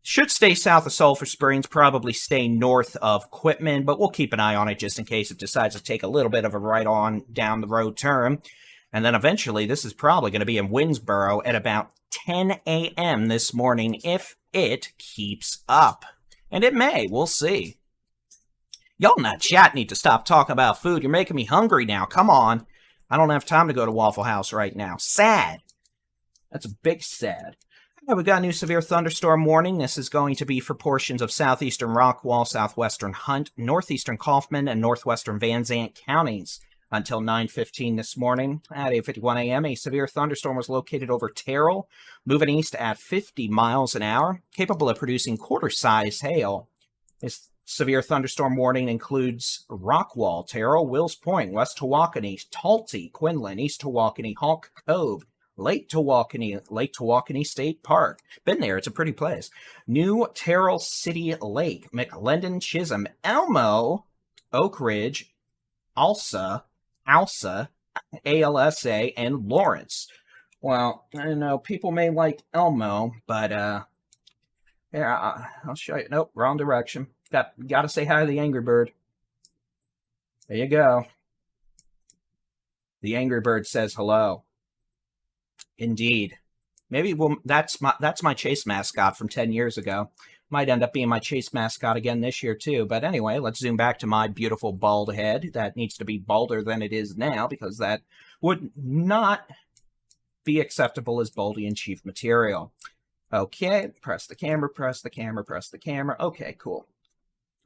Should stay south of Sulphur Springs, probably stay north of Quitman, but we'll keep an eye on it just in case it decides to take a little bit of a right on down the road turn. And then eventually, this is probably going to be in Winsboro at about 10 a.m. this morning if it keeps up. And it may, we'll see. Y'all in that chat need to stop talking about food. You're making me hungry now. Come on. I don't have time to go to Waffle House right now. Sad. That's a big sad. We got a new severe thunderstorm warning. This is going to be for portions of southeastern Rockwall, southwestern Hunt, northeastern Kaufman, and northwestern Van Zant counties until 9:15 this morning. At 8:51 a.m., a severe thunderstorm was located over Terrell, moving east at 50 miles an hour, capable of producing quarter-size hail. This severe thunderstorm warning includes Rockwall, Terrell, Wills Point, West Tawakoni, Talty, Quinlan, East Tawakoni, Hawk Cove, Lake Tawakoni State Park. Been there, it's a pretty place. New Terrell City Lake, McLendon, Chisholm, Elmo, Oak Ridge, ALSA, ALSA, and Lawrence. Well, I don't know, people may like Elmo, but yeah, I'll show you. Nope, wrong direction. Got to say hi to the Angry Bird. There you go. The Angry Bird says hello. Indeed. Maybe that's my chase mascot from 10 years ago. Might end up being my chase mascot again this year too. But anyway, let's zoom back to my beautiful bald head. That needs to be balder than it is now because that would not be acceptable as Baldy in Chief material. Okay, press the camera, press the camera, press the camera. Okay, cool.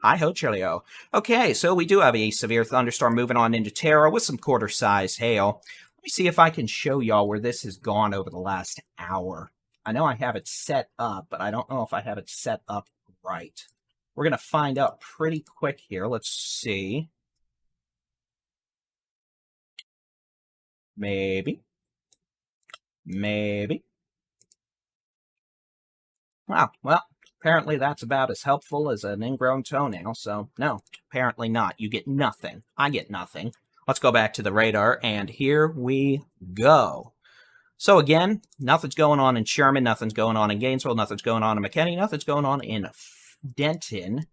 Hi ho, Chilio. Okay, so we do have a severe thunderstorm moving on into Terra with some quarter-size hail. Let me see if I can show y'all where this has gone over the last hour. I know I have it set up, but I don't know if I have it set up right. We're going to find out pretty quick here. Let's see. Maybe. Wow, well, apparently that's about as helpful as an ingrown toenail, so no, apparently not. You get nothing. I get nothing. Let's go back to the radar, and here we go. So again, nothing's going on in Sherman, nothing's going on in Gainesville, nothing's going on in McKinney, nothing's going on in Denton.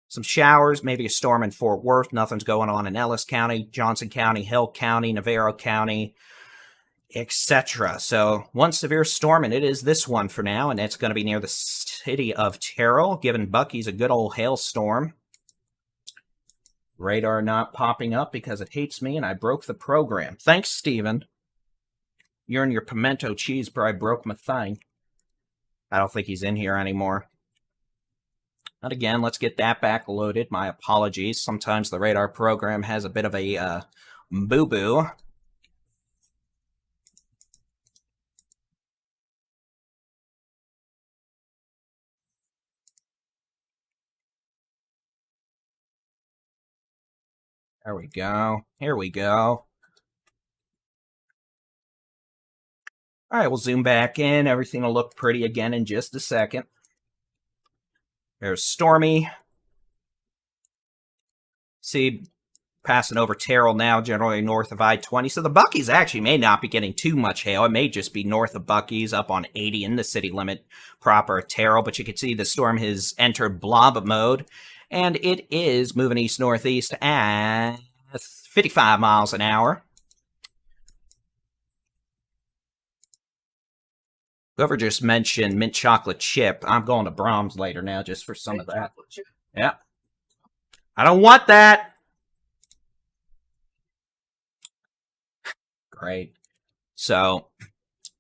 Some showers, maybe a storm in Fort Worth, nothing's going on in Ellis County, Johnson County, Hill County, Navarro County, etc. So one severe storm, and it is this one for now, and it's going to be near the city of Terrell, giving Bucky's a good old hailstorm. Radar not popping up because it hates me, and I broke the program. Thanks, Steven. You and your pimento cheese probably broke my thing. I don't think he's in here anymore. But again, let's get that back loaded. My apologies. Sometimes the radar program has a bit of a boo-boo. There we go. Here we go. All right, we'll zoom back in. Everything will look pretty again in just a second. There's Stormy. See, passing over Terrell now, generally north of I-20. So the Bucky's actually may not be getting too much hail. It may just be north of Bucky's, up on 80 in the city limit proper Terrell. But you can see the storm has entered blob mode. And it is moving east-northeast at 55 miles an hour. Whoever just mentioned mint chocolate chip, I'm going to Brahms later now just for some of that. Yeah. I don't want that. Great. So,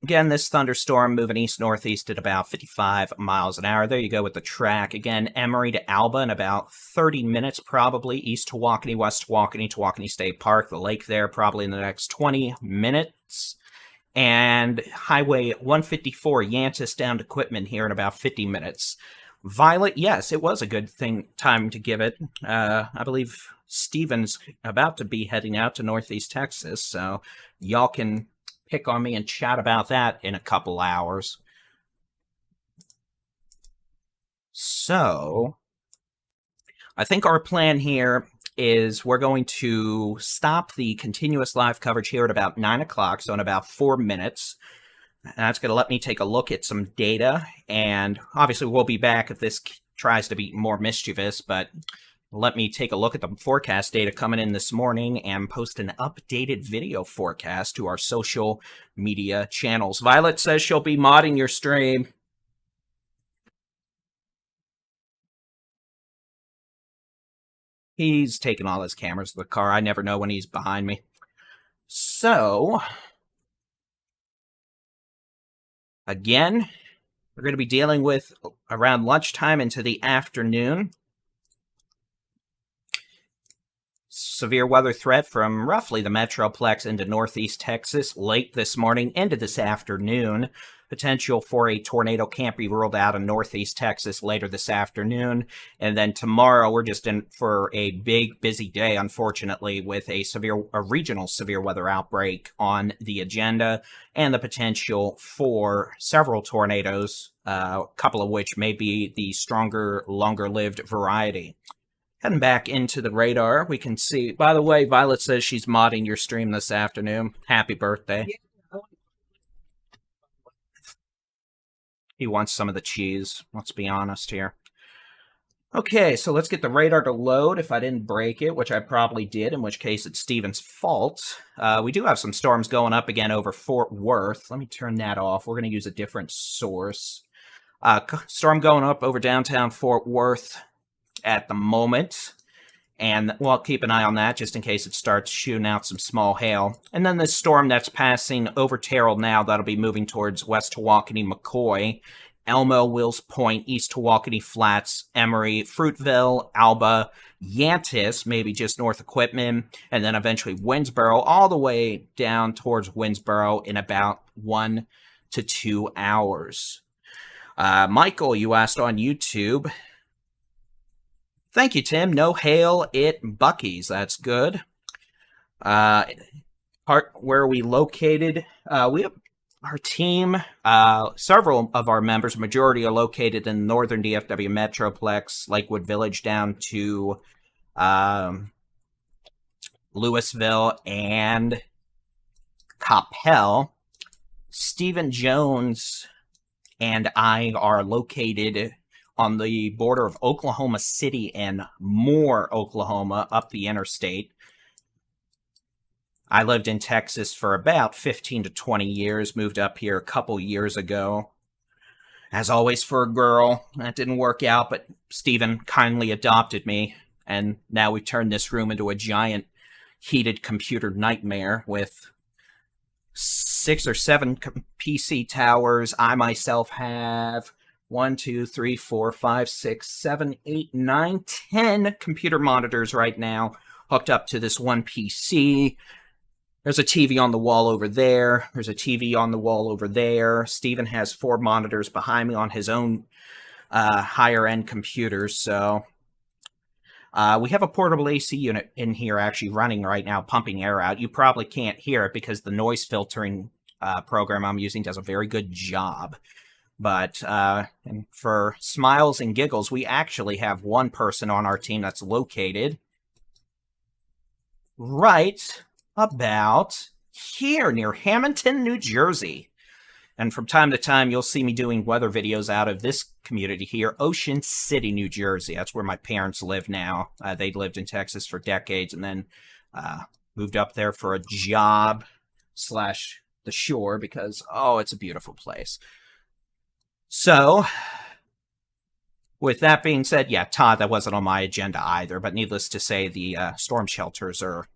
again, this thunderstorm moving east-northeast at about 55 miles an hour. There you go with the track. Again, Emory to Alba in about 30 minutes, probably. East Tawakoni, West Tawakoni, Tawakoni State Park, the lake there, probably in the next 20 minutes. And Highway 154, Yantis down to Quitman here in about 50 minutes. Violet, yes, it was a good time to give it. I believe Steven's about to be heading out to Northeast Texas, so y'all can pick on me and chat about that in a couple hours. So, I think our plan here is we're going to stop the continuous live coverage here at about 9 o'clock, so in about 4 minutes. That's going to let me take a look at some data, and obviously we'll be back if this tries to be more mischievous, but let me take a look at the forecast data coming in this morning and post an updated video forecast to our social media channels. Violet says she'll be modding your stream. He's taking all his cameras to the car. I never know when he's behind me. So, again, we're going to be dealing with around lunchtime into the afternoon. Severe weather threat from roughly the Metroplex into northeast Texas late this morning into this afternoon. Potential for a tornado can't be ruled out in northeast Texas later this afternoon. And then tomorrow we're just in for a big, busy day, unfortunately, with a regional severe weather outbreak on the agenda and the potential for several tornadoes, a couple of which may be the stronger, longer-lived variety. Heading back into the radar, we can see, by the way, Violet says she's modding your stream this afternoon. Happy birthday. He wants some of the cheese, let's be honest here. Okay, so let's get the radar to load if I didn't break it, which I probably did, in which case it's Steven's fault. We do have some storms going up again over Fort Worth. Let me turn that off. We're going to use a different source. Storm going up over downtown Fort Worth at the moment, and we'll keep an eye on that just in case it starts shooting out some small hail. And then this storm that's passing over Terrell now, that'll be moving towards West Tawakoni, McCoy, Elmo, Wills Point, East Tawakoni Flats, Emory, Fruitville, Alba, Yantis, maybe just north of Quitman, and then eventually Winsboro, all the way down towards Winsboro in about 1 to 2 hours. Michael, you asked on YouTube. Thank you, Tim. No hail at Buc-ee's. That's good. Part where we located, we have our team. Several of our members, majority, are located in northern DFW Metroplex, Lakewood Village, down to Louisville and Coppell. Stephen Jones and I are located on the border of Oklahoma City and Moore, Oklahoma, up the interstate. I lived in Texas for about 15 to 20 years, moved up here a couple years ago. As always for a girl, that didn't work out, but Stephen kindly adopted me, and now we turned this room into a giant heated computer nightmare with 6 or 7 PC towers. I myself have 1, 2, 3, 4, 5, 6, 7, 8, 9, 10 computer monitors right now hooked up to this one PC. There's a TV on the wall over there. There's a TV on the wall over there. Steven has 4 monitors behind me on his own higher-end computers. So we have a portable AC unit in here actually running right now, pumping air out. You probably can't hear it because the noise filtering program I'm using does a very good job. But and for smiles and giggles, we actually have one person on our team that's located right about here near Hamilton, New Jersey. And from time to time, you'll see me doing weather videos out of this community here, Ocean City, New Jersey. That's where my parents live now. They lived in Texas for decades and then moved up there for a job / the shore because, oh, it's a beautiful place. So, with that being said, yeah, Todd, that wasn't on my agenda either, but needless to say, the storm shelters are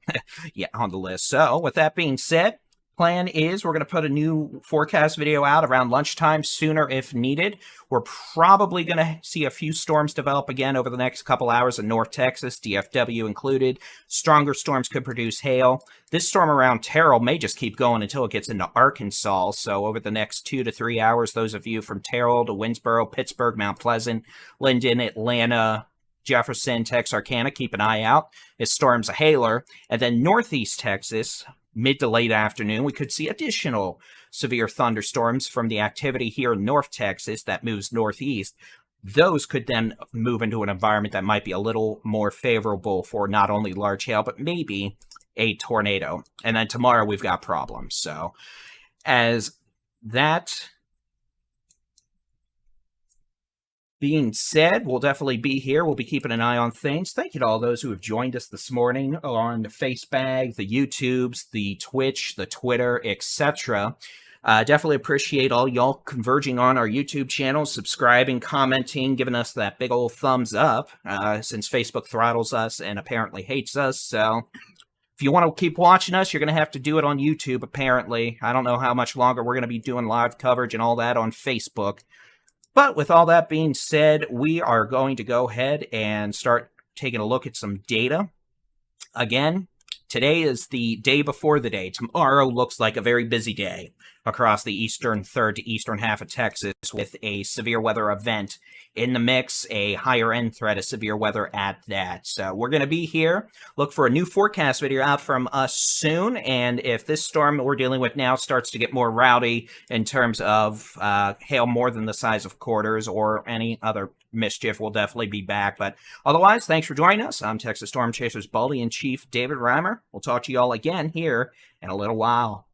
on the list. So, with that being said, plan is we're going to put a new forecast video out around lunchtime, sooner if needed. We're probably going to see a few storms develop again over the next couple hours in North Texas, DFW included. Stronger storms could produce hail. This storm around Terrell may just keep going until it gets into Arkansas. So over the next 2 to 3 hours, those of you from Terrell to Winsboro, Pittsburgh, Mount Pleasant, Linden, Atlanta, Jefferson, Texarkana, keep an eye out. This storm's a hailer. And then Northeast Texas, mid to late afternoon, we could see additional severe thunderstorms from the activity here in North Texas that moves northeast. Those could then move into an environment that might be a little more favorable for not only large hail, but maybe a tornado. And then tomorrow we've got problems. So as that being said, we'll definitely be here. We'll be keeping an eye on things. Thank you to all those who have joined us this morning on the Facebag, the YouTubes, the Twitch, the Twitter, etc. Definitely appreciate all y'all converging on our YouTube channel, subscribing, commenting, giving us that big old thumbs up, since Facebook throttles us and apparently hates us. So if you want to keep watching us, you're going to have to do it on YouTube, apparently. I don't know how much longer we're going to be doing live coverage and all that on Facebook. But with all that being said, we are going to go ahead and start taking a look at some data. Again, today is the day before the day. Tomorrow looks like a very busy day across the eastern third to eastern half of Texas with a severe weather event in the mix, a higher end threat of severe weather at that. So we're going to be here. Look for a new forecast video out from us soon. And if this storm that we're dealing with now starts to get more rowdy in terms of hail more than the size of quarters or any other mischief, we'll definitely be back. But otherwise, thanks for joining us. I'm Texas Storm Chasers Baldy and Chief David Reimer. We'll talk to you all again here in a little while.